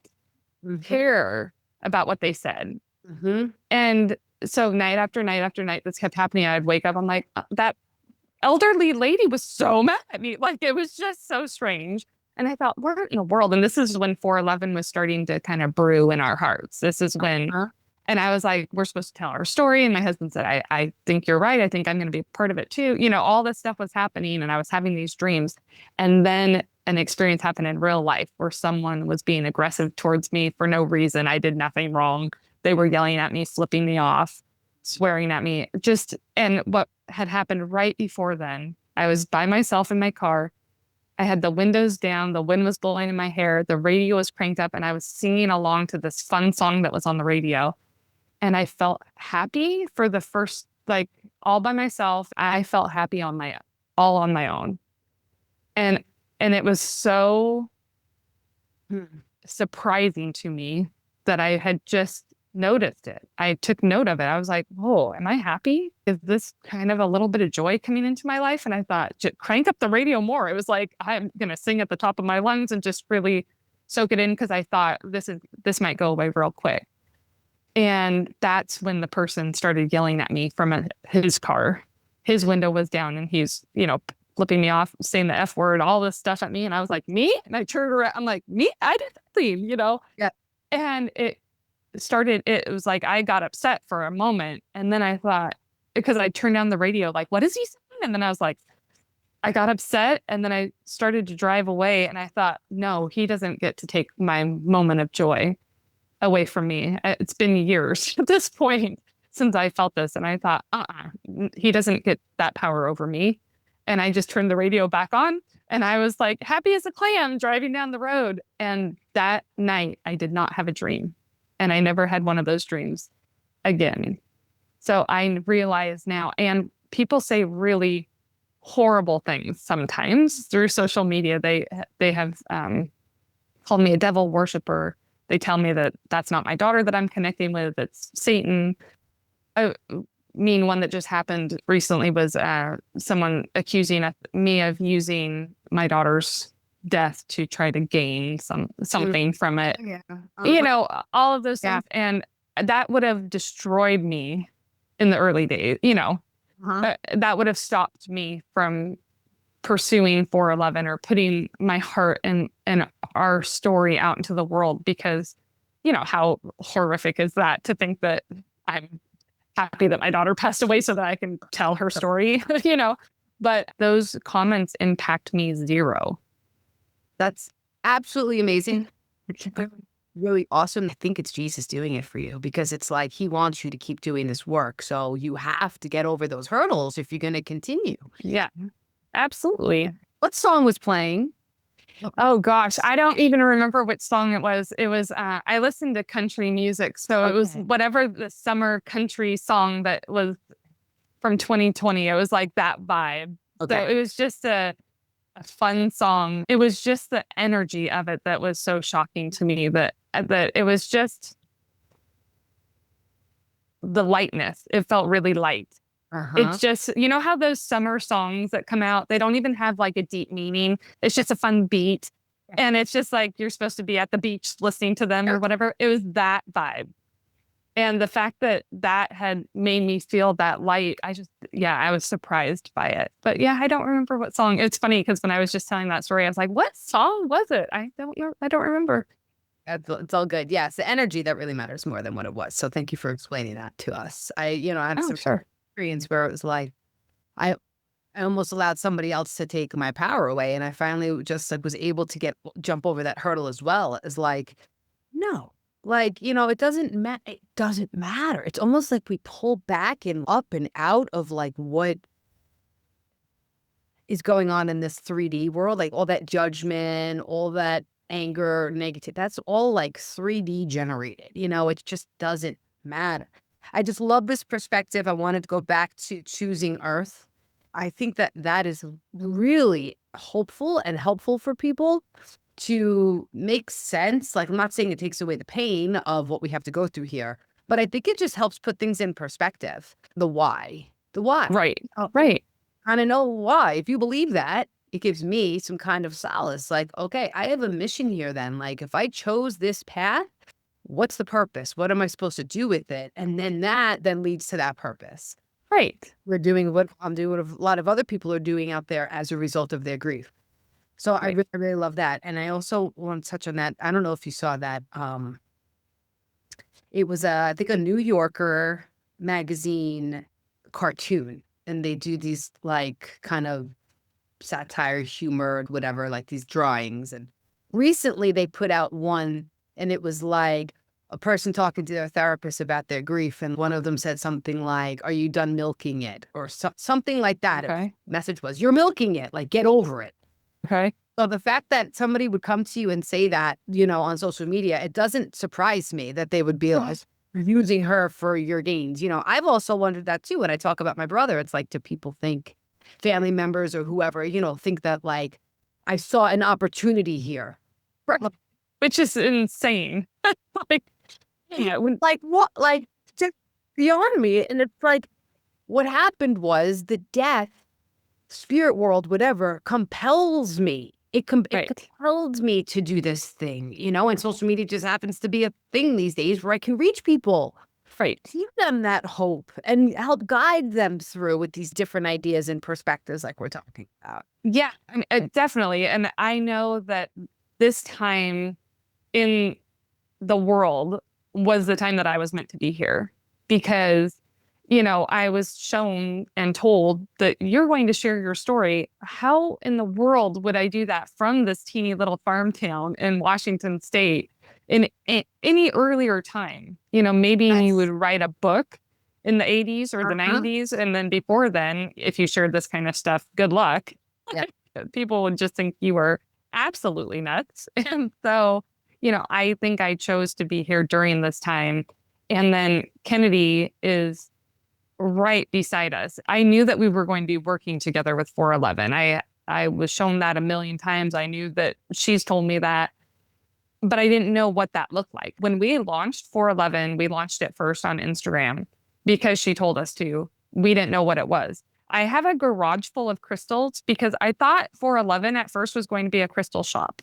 care about what they said. And so night after night after night, this kept happening. I'd wake up, I'm like, that elderly lady was so mad at me. Like, it was just so strange. And I thought, what in the world? And this is when 411 was starting to kind of brew in our hearts. This is when, and I was like, we're supposed to tell our story. And my husband said, I think you're right. I think I'm going to be a part of it too. All this stuff was happening and I was having these dreams. And then an experience happened in real life where someone was being aggressive towards me for no reason. I did nothing wrong. They were yelling at me, flipping me off, swearing at me. And what had happened right before then, I was by myself in my car. I had the windows down, the wind was blowing in my hair, the radio was cranked up, and I was singing along to this fun song that was on the radio. And I felt happy for the first, all by myself. I felt happy all on my own. And it was so surprising to me that I had just noticed it. I took note of it. I was like, whoa, am I happy? Is this kind of a little bit of joy coming into my life? And I thought, crank up the radio more. It was like, I'm going to sing at the top of my lungs and just really soak it in because I thought this might go away real quick. And that's when the person started yelling at me from his car. His window was down and he's, flipping me off, saying the F word, all this stuff at me. And I was like, me? And I turned around. I'm like, me? I did nothing, Yeah. And it was like I got upset for a moment. And then I thought, because I turned down the radio, like, what is he saying? And then I was like, I got upset. And then I started to drive away. And I thought, no, he doesn't get to take my moment of joy away from me. It's been years at this point since I felt this. And I thought, he doesn't get that power over me. And I just turned the radio back on. And I was like, happy as a clam driving down the road. And that night, I did not have a dream. And I never had one of those dreams again. So I realize now, and people say really horrible things sometimes through social media. They have called me a devil worshiper. They tell me that that's not my daughter that I'm connecting with. It's Satan. I mean, one that just happened recently was someone accusing me of using my daughter's death to try to gain something from it. Yeah. All of those things. And that would have destroyed me in the early days, that would have stopped me from pursuing 411 or putting my heart and our story out into the world because, how horrific is that to think that I'm happy that my daughter passed away so that I can tell her story, but those comments impact me zero. That's absolutely amazing. Really awesome. I think it's Jesus doing it for you because it's like he wants you to keep doing this work. So you have to get over those hurdles if you're going to continue. Yeah, absolutely. What song was playing? Oh gosh, I don't even remember which song it was. It was, I listened to country music. So It was whatever the summer country song that was from 2020. It was like that vibe. Okay. So it was just a fun song. It was just the energy of it that was so shocking to me that it was just the lightness. It felt really light. Uh-huh. It's just, you know how those summer songs that come out, they don't even have like a deep meaning. It's just a fun beat. And it's just like you're supposed to be at the beach listening to them or whatever. It was that vibe. And the fact that that had made me feel that light, yeah, I was surprised by it. But yeah, I don't remember what song. It's funny because when I was just telling that story, I was like, what song was it? I don't remember. It's all good. Yes, the energy that really matters more than what it was. So thank you for explaining that to us. I had Oh, some sure. experience where it was like I I almost allowed somebody else to take my power away, and I finally just like was able to jump over that hurdle as well. As like, no, like it doesn't matter. It doesn't matter. It's almost like we pull back and up and out of like what is going on in this 3D world, like all that judgment, all that anger, negative, that's all like 3D generated, it just doesn't matter. I just love this perspective. I wanted to go back to choosing Earth. I think that that is really hopeful and helpful for people to make sense. Like, I'm not saying it takes away the pain of what we have to go through here, but I think it just helps put things in perspective. The why. The why. Right. Right. Kind of know why. If you believe that, it gives me some kind of solace. Like, okay, I have a mission here then. Like, if I chose this path, what's the purpose? What am I supposed to do with it? And then that then leads to that purpose. Right. We're doing what I'm doing, what a lot of other people are doing out there as a result of their grief. So I Right. really love that. And I also want to touch on that. I don't know if you saw that. It was I think a New Yorker magazine cartoon, and they do these like kind of satire, humor, whatever, like these drawings. And recently they put out one, and it was like a person talking to their therapist about their grief. And one of them said something like, "Are you done milking it?" Or something like that. Okay. Message was, "You're milking it, like get over it." Okay. So the fact that somebody would come to you and say that, on social media, it doesn't surprise me that they would be like using her for your gains. I've also wondered that too when I talk about my brother. It's like, do people think family members or whoever, think that like I saw an opportunity here? Right. Which is insane. Like, yeah, Like what? Like just beyond me. And it's like what happened was the death, spirit world, whatever, compels me. It right. compelled me to do this thing, and social media just happens to be a thing these days where I can reach people, Right. give them that hope and help guide them through with these different ideas and perspectives like we're talking about. Yeah, I mean, definitely. And I know that this time in the world was the time that I was meant to be here because, I was shown and told that you're going to share your story. How in the world would I do that from this teeny little farm town in Washington State in any earlier time? Maybe you would write a book in the 80s or the 90s. And then before then, if you shared this kind of stuff, good luck. Yeah. People would just think you were absolutely nuts. And so, I think I chose to be here during this time. And then Kenadie is right beside us. I knew that we were going to be working together with 411. I was shown that a million times. I knew that she's told me that, but I didn't know what that looked like. When we launched 411, we launched it first on Instagram because she told us to. We didn't know what it was. I have a garage full of crystals because I thought 411 at first was going to be a crystal shop.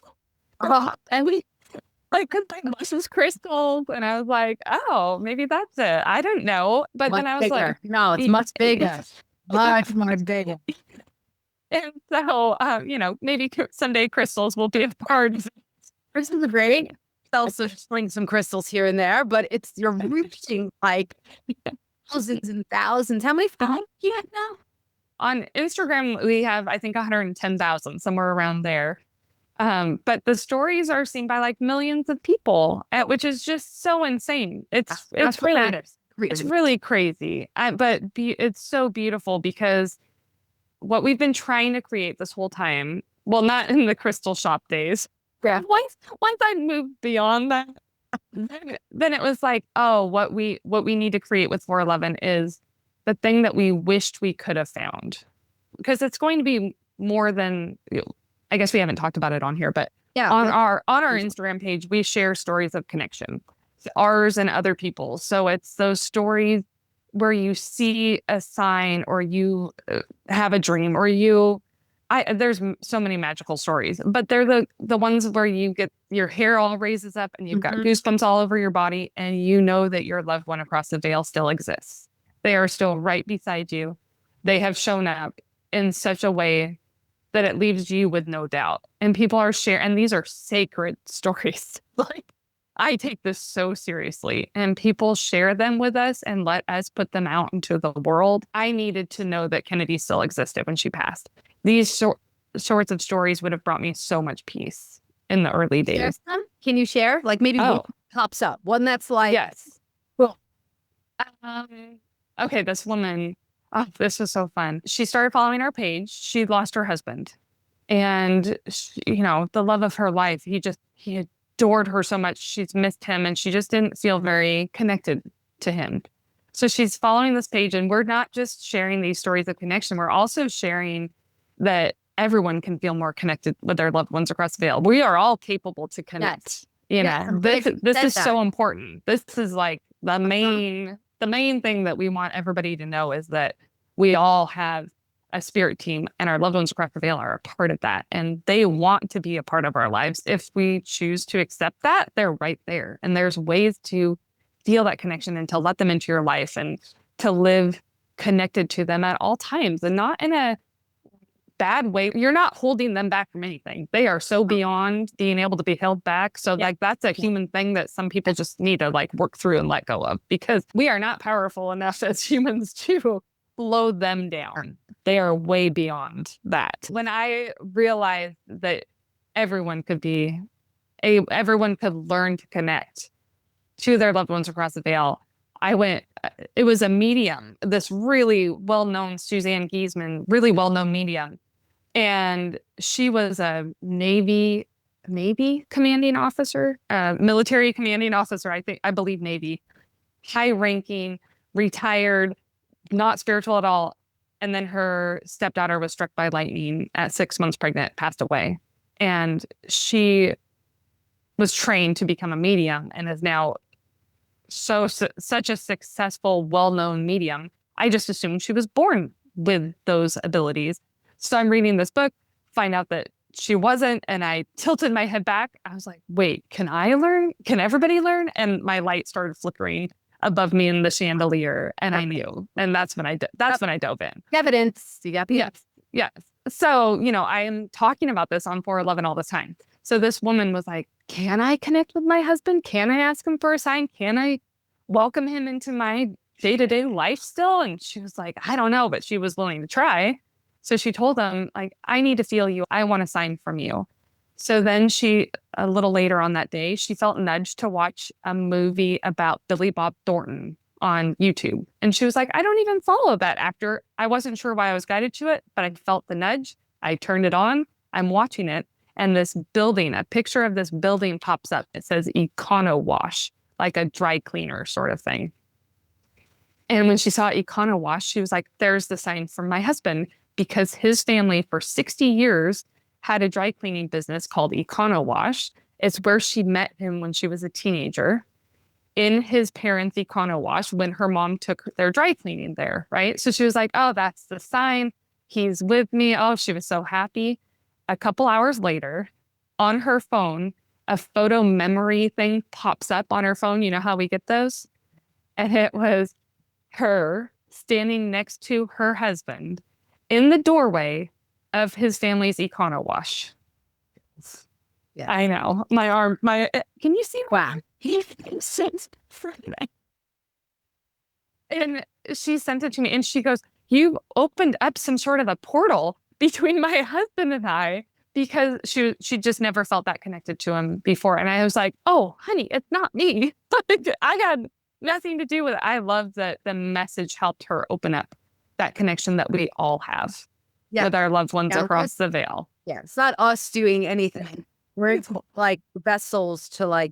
And we could think this was crystals. And I was like, oh, maybe that's it. I don't know. But Much then I was bigger. like, no, it's much bigger. Much, much bigger. and so, maybe someday crystals will be a part of it. Crystals are great. Also sling some crystals here and there, but you're reaching like thousands and thousands. How many followers you have now? On Instagram, we have, I think, 110,000, somewhere around there. But the stories are seen by like millions of people, which is just so insane. It's really crazy. But it's so beautiful because what we've been trying to create this whole time, well, not in the crystal shop days. Yeah. Once I moved beyond that, then it was like, oh, what we need to create with 411 is the thing that we wished we could have found, because it's going to be more than. I guess we haven't talked about it on here, but yeah, on our Instagram page, we share stories of connection, ours and other people's. So it's those stories where you see a sign or you have a dream or there's so many magical stories, but they're the ones where you get your hair all raises up and you've got goosebumps all over your body and you know that your loved one across the veil still exists. They are still right beside you. They have shown up in such a way that it leaves you with no doubt. And people are sharing, and these are sacred stories. Like, I take this so seriously, and people share them with us and let us put them out into the world. I needed to know that Kenadie still existed when she passed. These sorts of stories would have brought me so much peace in the early days. Can you share? Like maybe one pops up, one that's like, yes. Well, okay, this woman, oh, this was so fun. She started following our page. She lost her husband. And, she, the love of her life, he adored her so much. She's missed him and she just didn't feel very connected to him. So she's following this page, and we're not just sharing these stories of connection. We're also sharing that everyone can feel more connected with their loved ones across the veil. We are all capable to connect. This is so important. This is like the main thing that we want everybody to know is that we all have a spirit team, and our loved ones across the veil are a part of that. And they want to be a part of our lives. If we choose to accept that, they're right there. And there's ways to feel that connection and to let them into your life and to live connected to them at all times, and not in a bad way. You're not holding them back from anything. They are so beyond being able to be held back. So that's a human thing that some people just need to work through and let go of, because we are not powerful enough as humans to slow them down. They are way beyond that. When I realized that everyone could learn to connect to their loved ones across the veil, it was a medium, this really well-known Suzanne Giesman, really well-known medium. And she was a Navy commanding officer, military commanding officer, I believe Navy, high ranking, retired, not spiritual at all. And then her stepdaughter was struck by lightning at 6 months pregnant, passed away. And she was trained to become a medium and is now such a successful, well-known medium. I just assumed she was born with those abilities. So I'm reading this book, find out that she wasn't, and I tilted my head back. I was like, wait, can I learn? Can everybody learn? And my light started flickering above me in the chandelier, and I knew. And that's when I dove in. Evidence. You got the Yes. So, I am talking about this on 411 all the time. So this woman was like, can I connect with my husband? Can I ask him for a sign? Can I welcome him into my day-to-day life still? And she was like, I don't know, but she was willing to try. So she told him, I need to feel you. I want a sign from you. So then a little later on that day, she felt nudged to watch a movie about Billy Bob Thornton on YouTube. And she was like, I don't even follow that actor. I wasn't sure why I was guided to it, but I felt the nudge. I turned it on. I'm watching it. And this building, a picture of this building pops up. It says Econo Wash, like a dry cleaner sort of thing. And when she saw Econo Wash, she was like, there's the sign from my husband, because his family for 60 years had a dry cleaning business called Econo Wash. It's where she met him when she was a teenager in his parents' Econo Wash when her mom took their dry cleaning there, right? So she was like, oh, that's the sign. He's with me. Oh, she was so happy. A couple hours later, on her phone, a photo memory thing pops up on her phone. You know how we get those? And it was her standing next to her husband in the doorway of his family's Econo Wash. Yes. I know. Can you see? Wow. And she sent it to me and she goes, you opened up some sort of a portal between my husband and I, because she just never felt that connected to him before. And I was like, oh, honey, it's not me. I got nothing to do with it. I love that the message helped her open up that connection that we all have with our loved ones across the veil. Yeah, it's not us doing anything. We're like vessels to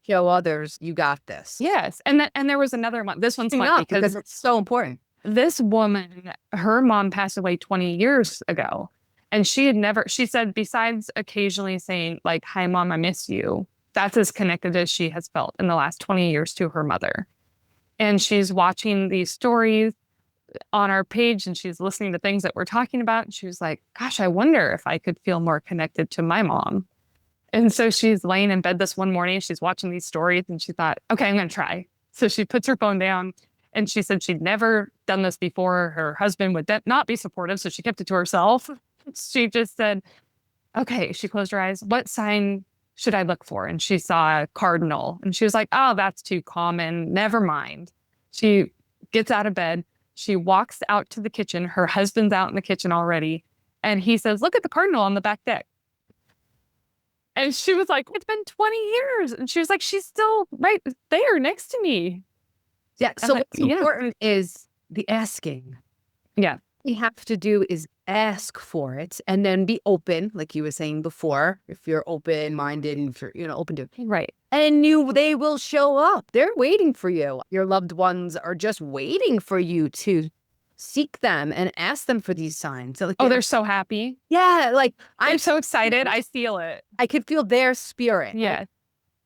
show others you got this. Yes. And there was another one. This one's fun because it's so important. This woman, her mom passed away 20 years ago. And she said, besides occasionally saying hi, mom, I miss you, that's as connected as she has felt in the last 20 years to her mother. and she's watching these stories on our page and she's listening to things that we're talking about. And she was like, gosh, I wonder if I could feel more connected to my mom. And so she's laying in bed this one morning, she's watching these stories and she thought, okay, I'm going to try. So she puts her phone down and she said she'd never done this before. Her husband would not be supportive. So she kept it to herself. She just said, okay, she closed her eyes. What sign should I look for? And she saw a cardinal and she was like, oh, that's too common. Never mind. She gets out of bed. She walks out to the kitchen. Her husband's out in the kitchen already. And he says, look at the cardinal on the back deck. And she was like, it's been 20 years. And she was like, she's still right there next to me. Yeah. I'm So like, what's important is the asking. Yeah. What you have to do is ask for it and then be open, like you were saying before, if you're open-minded and if you're, open to it. Right. And they will show up. They're waiting for you. Your loved ones are just waiting for you to seek them and ask them for these signs. So, like, Oh, they're so happy. yeah, like I'm so excited. I feel it. I could feel their spirit. Yeah.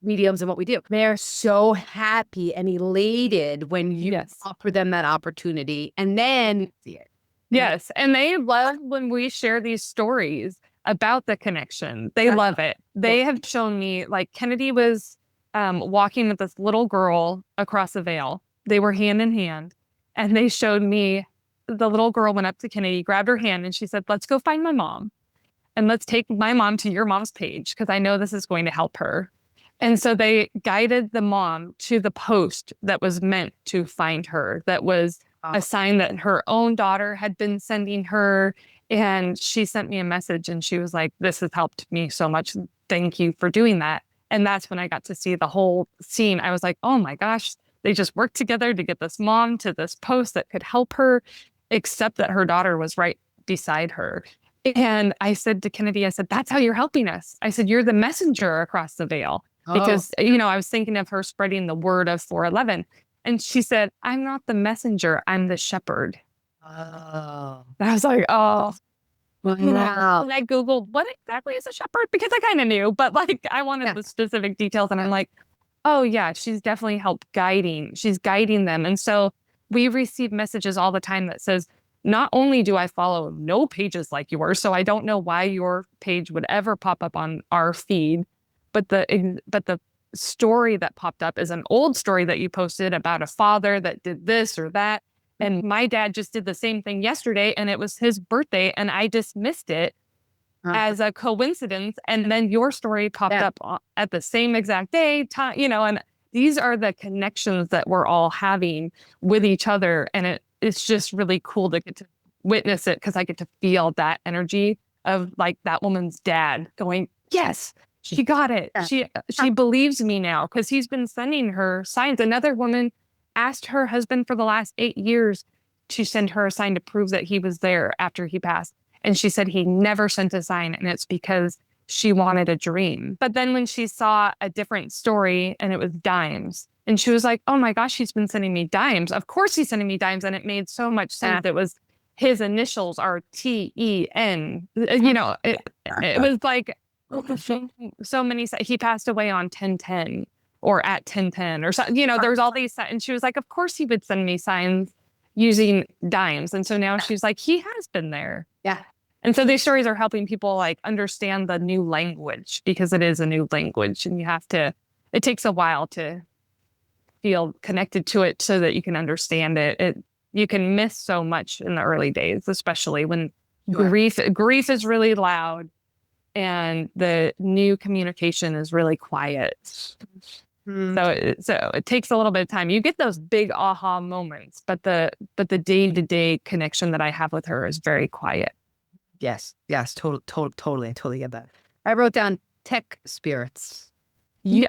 Mediums and what we do. They're so happy and elated when you offer them that opportunity and then see it. Yes. And they love when we share these stories about the connection. They love it. They have shown me, like, Kenadie was walking with this little girl across a veil. They were hand in hand. And they showed me, the little girl went up to Kenadie, grabbed her hand, and she said, let's go find my mom. And let's take my mom to your mom's page, because I know this is going to help her. And so they guided the mom to the post that was meant to find her, that was a sign that her own daughter had been sending her. And she sent me a message and she was like, this has helped me so much. Thank you for doing that. And that's when I got to see the whole scene. I was like, oh my gosh, they just worked together to get this mom to this post that could help her, except that her daughter was right beside her. And I said to Kenadie, I said, that's how you're helping us. I said, you're the messenger across the veil. Because, I was thinking of her spreading the word of 411. And she said, I'm not the messenger, I'm the shepherd. Oh. And I was like, oh. Wow. And I Googled, what exactly is a shepherd? Because I kind of knew, but like I wanted the specific details. And I'm like, oh yeah, she's definitely helped guiding. She's guiding them. And so we receive messages all the time that says, not only do I follow no pages like yours, so I don't know why your page would ever pop up on our feed, but the story that popped up is an old story that you posted about a father that did this or that. And my dad just did the same thing yesterday and it was his birthday and I dismissed it as a coincidence. And then your story popped up at the same exact day, time, and these are the connections that we're all having with each other. And it's just really cool to get to witness it because I get to feel that energy of like that woman's dad going, yes, she got it. She believes me now because he's been sending her signs. Another woman asked her husband for the last 8 years to send her a sign to prove that he was there after he passed. And she said he never sent a sign. And it's because she wanted a dream. But then when she saw a different story and it was dimes, and she was like, oh my gosh, he's been sending me dimes. Of course he's sending me dimes. And it made so much sense. It was his initials are TEN. It was like, so many, he passed away on 10/10 or at 10/10 or something, there's all these, and she was like, of course he would send me signs using dimes. And so now she's like, he has been there. Yeah. And so these stories are helping people like understand the new language because it is a new language and it takes a while to feel connected to it so that you can understand it. You can miss so much in the early days, especially when grief is really loud. And the new communication is really quiet. So it takes a little bit of time. You get those big aha moments, but the day-to-day connection that I have with her is very quiet. Yes, totally. I totally get that. I wrote down tech spirits. Yeah,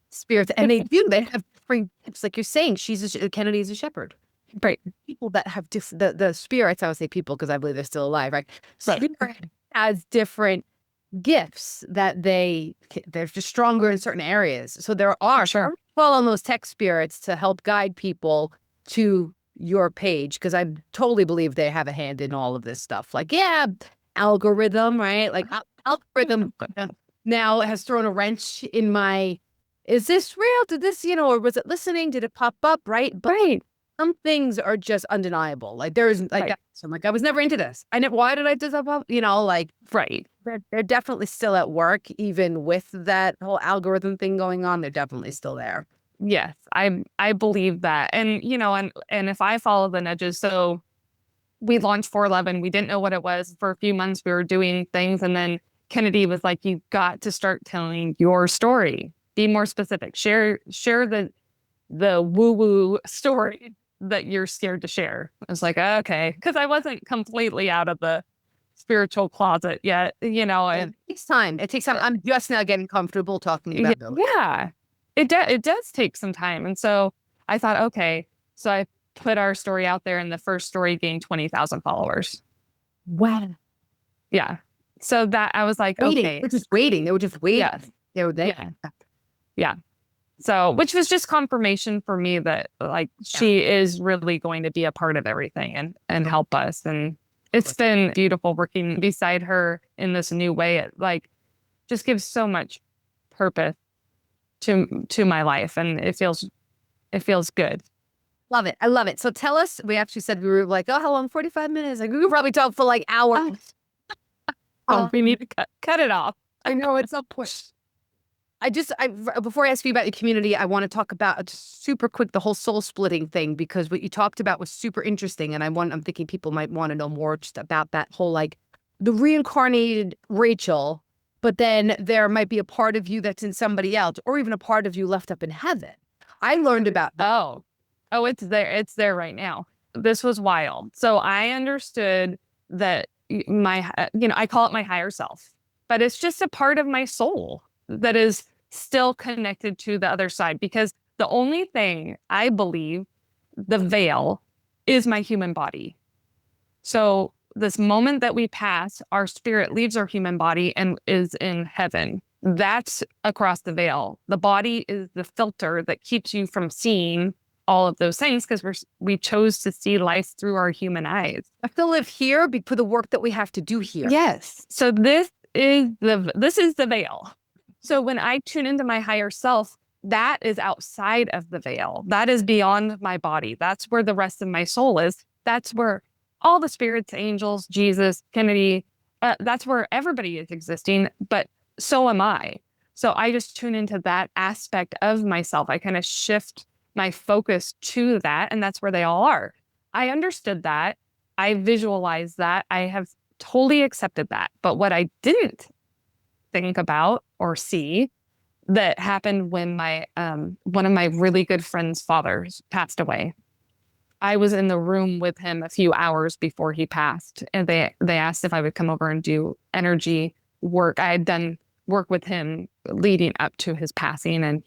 spirits, and they have different tips. Like you're saying, Kenadie's a shepherd. Right. People that have the spirits. I would say people because I believe they're still alive. Right. Spirit has different gifts that they're just stronger in certain areas. So there are call on those tech spirits to help guide people to your page because I totally believe they have a hand in all of this stuff. Like, algorithm, right? Like algorithm now has thrown a wrench in my is this real? Did this, or was it listening? Did it pop up? Right. But Right. some things are just undeniable. Like there's like, Right. so I'm like, I was never into this. Why did I do that? Like Right. they're definitely still at work, even with that whole algorithm thing going on. They're definitely still there. Yes, I believe that. And and if I follow the nudges, so we launched 411, we didn't know what it was. For a few months we were doing things, and then Kenadie was like, you've got to start telling your story. Be more specific. Share the woo-woo story that you're scared to share. I was like, okay, because I wasn't completely out of the spiritual closet yet, and It takes time. It takes time. I'm just now getting comfortable talking about those. yeah, it does take some time. And so I thought, okay, so I put our story out there, and the first story gained 20,000 followers. Wow. Yeah. So that I was like, Waiting. okay. They're just waiting. They were just waiting. Yes. They were there. Yeah. Yeah. So, which was just confirmation for me that like she is really going to be a part of everything and help us. And it's been beautiful working beside her in this new way. It like just gives so much purpose to my life, and it feels good. Love it. I love it. So tell us, we actually said we were like, oh, how long? 45 minutes. Like we could probably talk for like hours. We need to cut it off. I know it's a push. Before I ask you about your community, I want to talk about just super quick the whole soul splitting thing, because what you talked about was super interesting, and I'm thinking people might want to know more just about that whole like the reincarnated Rachel, but then there might be a part of you that's in somebody else, or even a part of you left up in heaven. I learned about that. Oh, it's there. It's there right now. This was wild. So I understood that I call it my higher self, but it's just a part of my soul that is still connected to the other side, because the only thing I believe, the veil, is my human body. So this moment that we pass, our spirit leaves our human body and is in heaven. That's across the veil. The body is the filter that keeps you from seeing all of those things, because we chose to see life through our human eyes. I have to live here for the work that we have to do here. Yes. So this is the veil. So when I tune into my higher self, that is outside of the veil. That is beyond my body. That's where the rest of my soul is. That's where all the spirits, angels, Jesus, Kenadie, that's where everybody is existing, but so am I. So I just tune into that aspect of myself. I kind of shift my focus to that, and that's where they all are. I understood that. I visualized that. I have totally accepted that. But what I didn't think about or see that happened when my one of my really good friends' fathers passed away. I was in the room with him a few hours before he passed, and they asked if I would come over and do energy work. I had done work with him leading up to his passing, and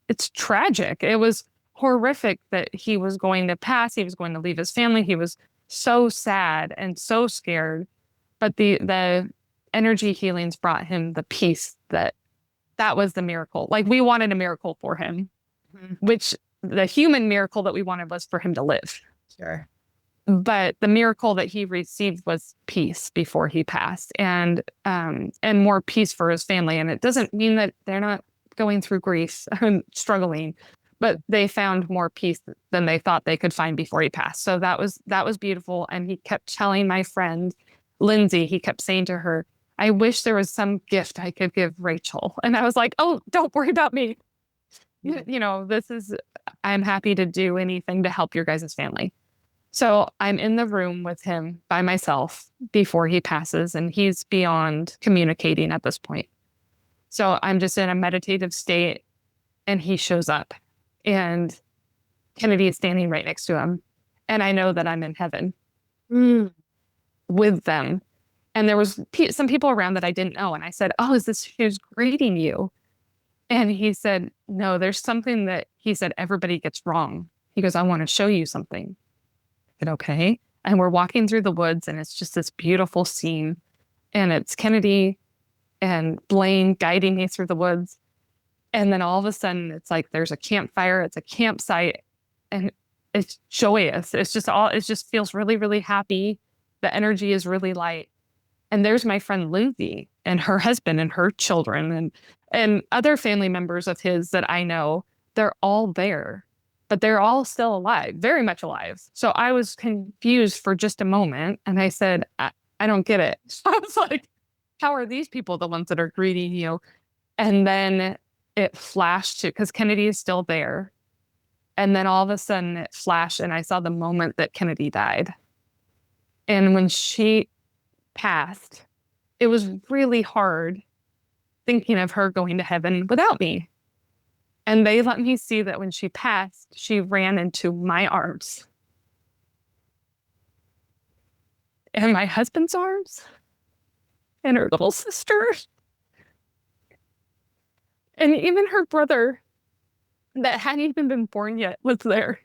it's tragic. It was horrific that he was going to pass. He was going to leave his family. He was so sad and so scared. But the energy healings brought him the peace that was the miracle. Like we wanted a miracle for him, which the human miracle that we wanted was for him to live. Sure. But the miracle that he received was peace before he passed, and more peace for his family. And it doesn't mean that they're not going through grief and struggling, but they found more peace than they thought they could find before he passed. So that was beautiful. And he kept telling my friend Lindsay, he kept saying to her, I wish there was some gift I could give Rachel. And I was like, oh, don't worry about me. I'm happy to do anything to help your guys' family. So I'm in the room with him by myself before he passes, and he's beyond communicating at this point. So I'm just in a meditative state, and he shows up, and Kenadie is standing right next to him. And I know that I'm in heaven with them. And there was some people around that I didn't know. And I said, oh, is this who's greeting you? And he said, no, there's something that he said everybody gets wrong. He goes, I want to show you something. I said, okay. And we're walking through the woods, and it's just this beautiful scene. And it's Kenadie and Blaine guiding me through the woods. And then all of a sudden, it's like there's a campfire. It's a campsite. And it's joyous. It just feels really, really happy. The energy is really light. And there's my friend Lindsay. and her husband and her children and other family members of his that I know, they're all there, but they're all still alive, very much alive. So I was confused for just a moment. And I said, I don't get it. So I was like, how are these people the ones that are greeting you? And then it flashed to, because Kenadie is still there. And then all of a sudden it flashed and I saw the moment that Kenadie died. And when she passed, it was really hard thinking of her going to heaven without me. And they let me see that when she passed, she ran into my arms and my husband's arms and her little sister and even her brother that hadn't even been born yet was there.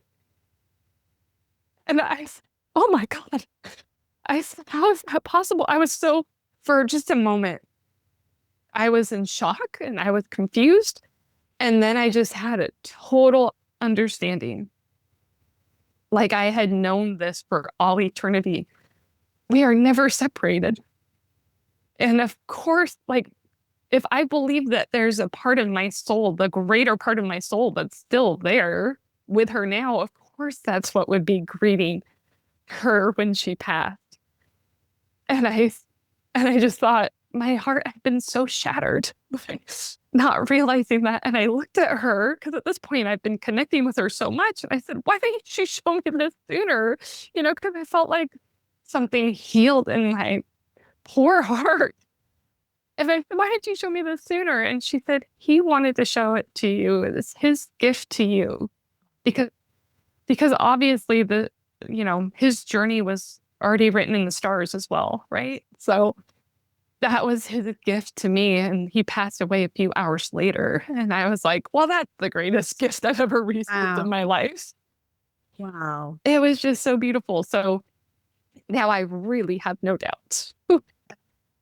And I said, oh my God. I said, how is that possible? I was so, for just a moment, I was in shock and I was confused. And then I just had a total understanding. Like I had known this for all eternity. We are never separated. And of course, like, if I believe that there's a part of my soul, the greater part of my soul that's still there with her now, of course, that's what would be greeting her when she passed. And I just thought my heart had been so shattered, not realizing that. And I looked at her because at this point I've been connecting with her so much. And I said, why didn't she show me this sooner? You know, because I felt like something healed in my poor heart. And I said, why didn't you show me this sooner? And she said, he wanted to show it to you. It's his gift to you. Because obviously his journey was already written in the stars as well, right? So that was his gift to me. And he passed away a few hours later. And I was like, well, that's the greatest gift I've ever received in my life. Wow. It was just so beautiful. So now I really have no doubts.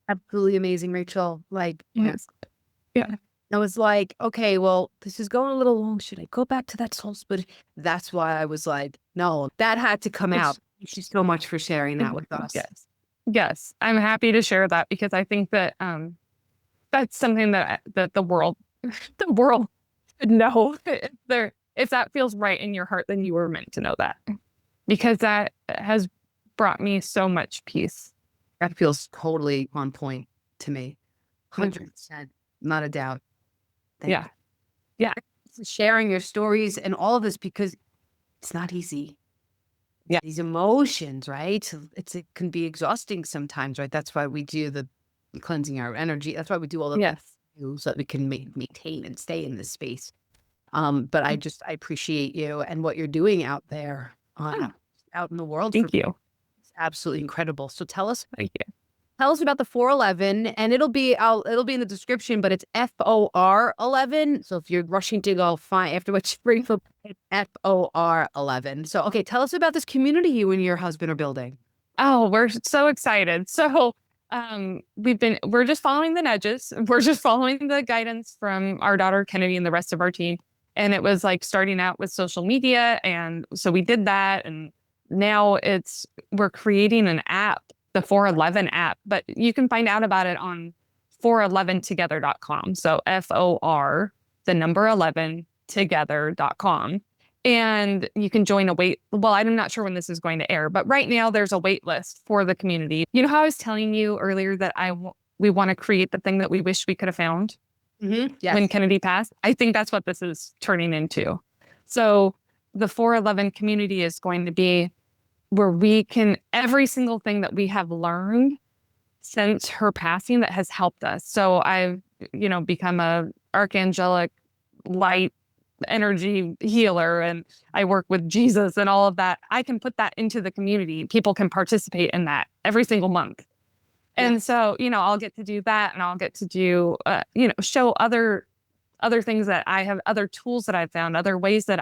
Absolutely amazing, Rachel. Like, Yes. Yeah. I was like, okay, well, this is going a little long. Should I go back to that soul split? That's why I was like, no, that had to come out. Thank you so much for sharing that with us. Yes. Yes. I'm happy to share that because I think that that's something that the world should know. If that feels right in your heart, then you were meant to know that. Because that has brought me so much peace. That feels totally on point to me. 100%. Not a doubt. Thank you. Yeah. For sharing your stories and all of this because it's not easy. Yeah. These emotions, right? It can be exhausting sometimes, right? That's why we do the cleansing our energy. That's why we do all the things so that we can maintain and stay in this space. But I appreciate you and what you're doing out there, out in the world. Thank you. It's absolutely incredible. So tell us. Thank you. Tell us about the 411, and it'll be in the description, but it's FOR11. So if you're rushing to go find after what you bring up, it's FOR11. So okay, tell us about this community you and your husband are building. Oh, we're so excited. So we're just following the nudges. We're just following the guidance from our daughter Kenadie and the rest of our team. And it was like starting out with social media. And so we did that. And now we're creating an app, the 411 app, but you can find out about it on 411together.com. So FOR, the number 11 together.com. And you can join I'm not sure when this is going to air, but right now there's a wait list for the community. You know how I was telling you earlier that we want to create the thing that we wish we could have found Yes. when Kenadie passed? I think that's what this is turning into. So the 411 community is going to be where we can, every single thing that we have learned since her passing that has helped us. So I've, become a archangelic light energy healer, and I work with Jesus and all of that. I can put that into the community. People can participate in that every single month. And so, I'll get to do that, and I'll get to do, show other things that I have, other tools that I've found, other ways that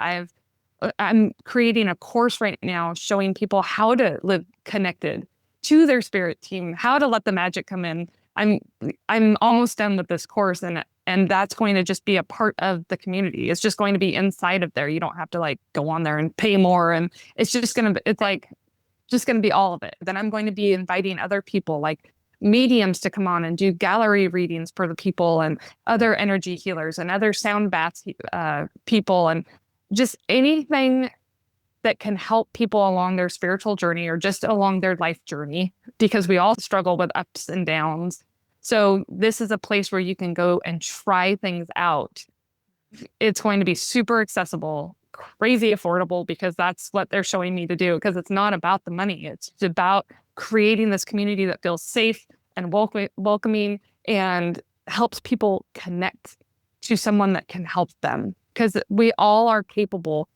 I'm creating a course right now showing people how to live connected to their spirit team, how to let the magic come in. I'm almost done with this course, and that's going to just be a part of the community. It's just going to be inside of there. You don't have to go on there and pay more, and it's just going to be all of it. Then I'm going to be inviting other people, like mediums to come on and do gallery readings for the people, and other energy healers and other sound baths people, and just anything that can help people along their spiritual journey or just along their life journey, because we all struggle with ups and downs. So this is a place where you can go and try things out. It's going to be super accessible, crazy affordable, because that's what they're showing me to do, because it's not about the money. It's about creating this community that feels safe and welcoming and helps people connect to someone that can help them, because we all are capable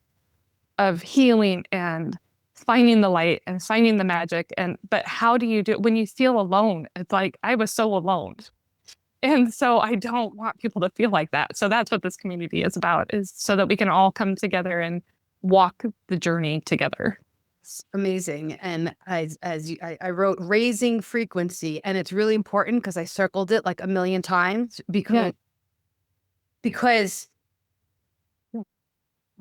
of healing and finding the light and finding the magic. But how do you do it when you feel alone? It's like, I was so alone. And so I don't want people to feel like that. So that's what this community is about, is so that we can all come together and walk the journey together. Amazing. And I wrote raising frequency, and it's really important because I circled it like a million times because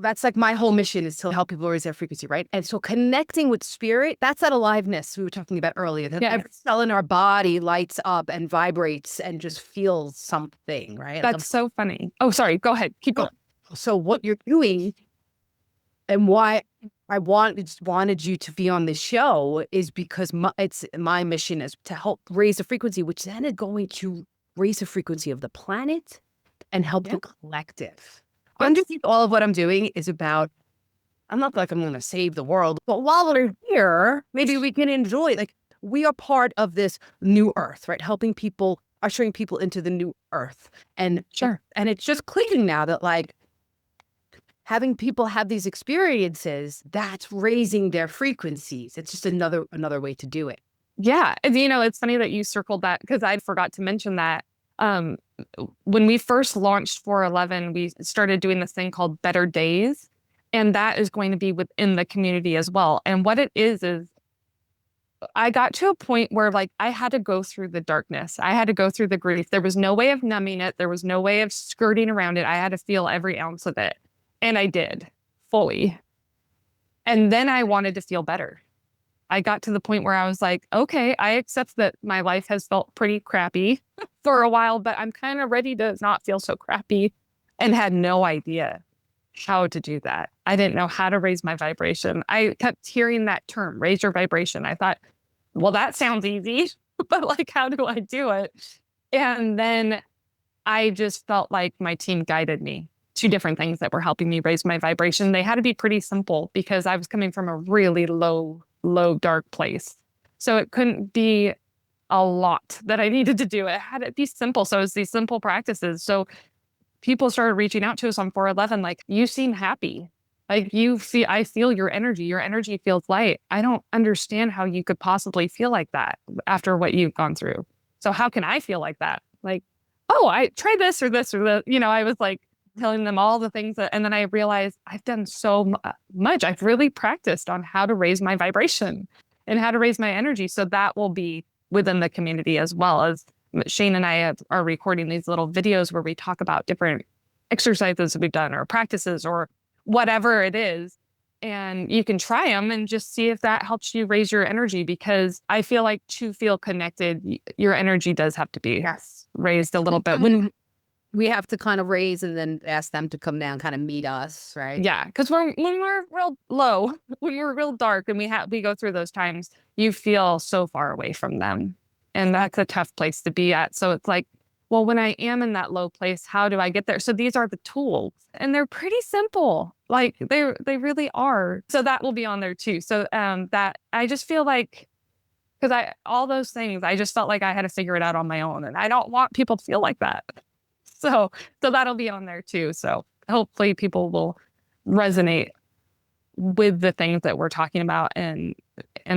that's like my whole mission, is to help people raise their frequency, right? And so connecting with spirit, that's that aliveness we were talking about earlier. That every cell in our body lights up and vibrates and just feels something, right? That's so funny. Oh, sorry. Go ahead. Keep going. So what you're doing and why I wanted you to be on the show is because it's my mission is to help raise the frequency, which then is going to raise the frequency of the planet and help the collective. Underneath all of what I'm doing is about, I'm not like I'm going to save the world, but while we're here, maybe we can enjoy, like, we are part of this new earth, right? Helping people, ushering people into the new earth. And and it's just clicking now that, like, having people have these experiences, that's raising their frequencies. It's just another way to do it. Yeah. And, it's funny that you circled that, because I forgot to mention that. When we first launched 411, we started doing this thing called Better Days, and that is going to be within the community as well. And what it is I got to a point where, like, I had to go through the darkness. I had to go through the grief. There was no way of numbing it. There was no way of skirting around it. I had to feel every ounce of it. And I did, fully. And then I wanted to feel better. I got to the point where I was like, okay, I accept that my life has felt pretty crappy for a while, but I'm kind of ready to not feel so crappy, and had no idea how to do that. I didn't know how to raise my vibration. I kept hearing that term, raise your vibration. I thought, well, that sounds easy, but, like, how do I do it? And then I just felt like my team guided me to different things that were helping me raise my vibration. They had to be pretty simple, because I was coming from a really low, dark place. So it couldn't be a lot that I needed to do. It had to be simple. So it's these simple practices. So people started reaching out to us on 411, like, you seem happy. Like, I feel your energy. Your energy feels light. I don't understand how you could possibly feel like that after what you've gone through. So how can I feel like that? Like, oh, I try this or this or that. I was like telling them all the things and then I realized I've done so much. I've really practiced on how to raise my vibration and how to raise my energy. So that will be within the community, as well as Shane and I are recording these little videos where we talk about different exercises we've done or practices or whatever it is. And you can try them and just see if that helps you raise your energy, because I feel like to feel connected, your energy does have to be raised a little bit. When we have to kind of raise and then ask them to come down, kind of meet us, right? Yeah, because when we're real low, when we're real dark, and we go through those times, you feel so far away from them, and that's a tough place to be at. So it's like, well, when I am in that low place, how do I get there? So these are the tools, and they're pretty simple. Like, they really are. So that will be on there too. So that I just feel like, because all those things, I just felt like I had to figure it out on my own, and I don't want people to feel like that. So that'll be on there too. So hopefully people will resonate with the things that we're talking about and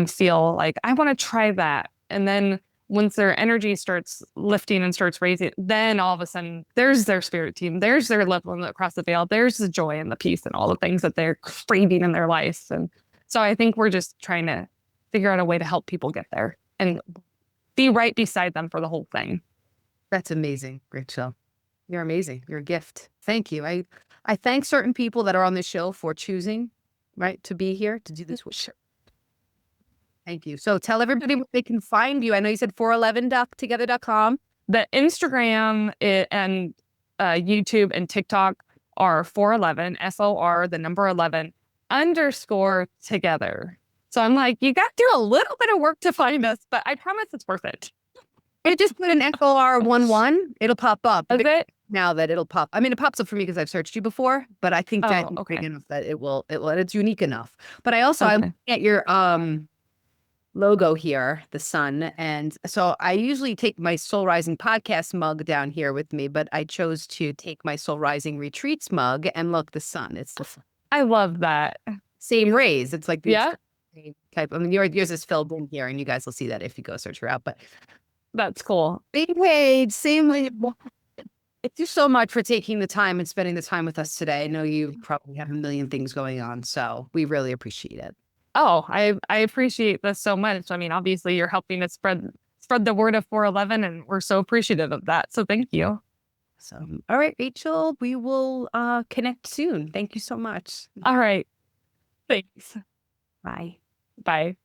feel like, I want to try that. And then once their energy starts lifting and starts raising, then all of a sudden there's their spirit team, there's their love across the veil, there's the joy and the peace and all the things that they're craving in their life. And so I think we're just trying to figure out a way to help people get there and be right beside them for the whole thing. That's amazing, Rachel. You're amazing. You're a gift. Thank you. I thank certain people that are on the show for choosing, right, to be here to do this. Thank you. So tell everybody where they can find you. I know you said 411together.com. The Instagram and YouTube and TikTok are 411, SOR, the number 11, _ together. So I'm like, you got to do a little bit of work to find us, but I promise it's worth it. You just put an SOR11, it'll pop up. Is it? Now that it'll pop. I mean, it pops up for me because I've searched you before, but I think that's okay. big enough that it's unique enough. But I also, I'm Okay. looking at your logo here, the sun. And so I usually take my Soul Rising podcast mug down here with me, but I chose to take my Soul Rising Retreats mug and look, the sun. It's the I love that. same rays. It's like the Yeah. same type. I mean, yours is filled in here, and you guys will see that if you go search her out. But That's cool. same page, same way. Thank you so much for taking the time and spending the time with us today. I know you probably have a million things going on, so we really appreciate it. Oh, I appreciate this so much. I mean, obviously you're helping us spread the word of 411, and we're so appreciative of that. So thank you. So, all right, Rachel, we will connect soon. Thank you so much. All right. Thanks. Bye. Bye.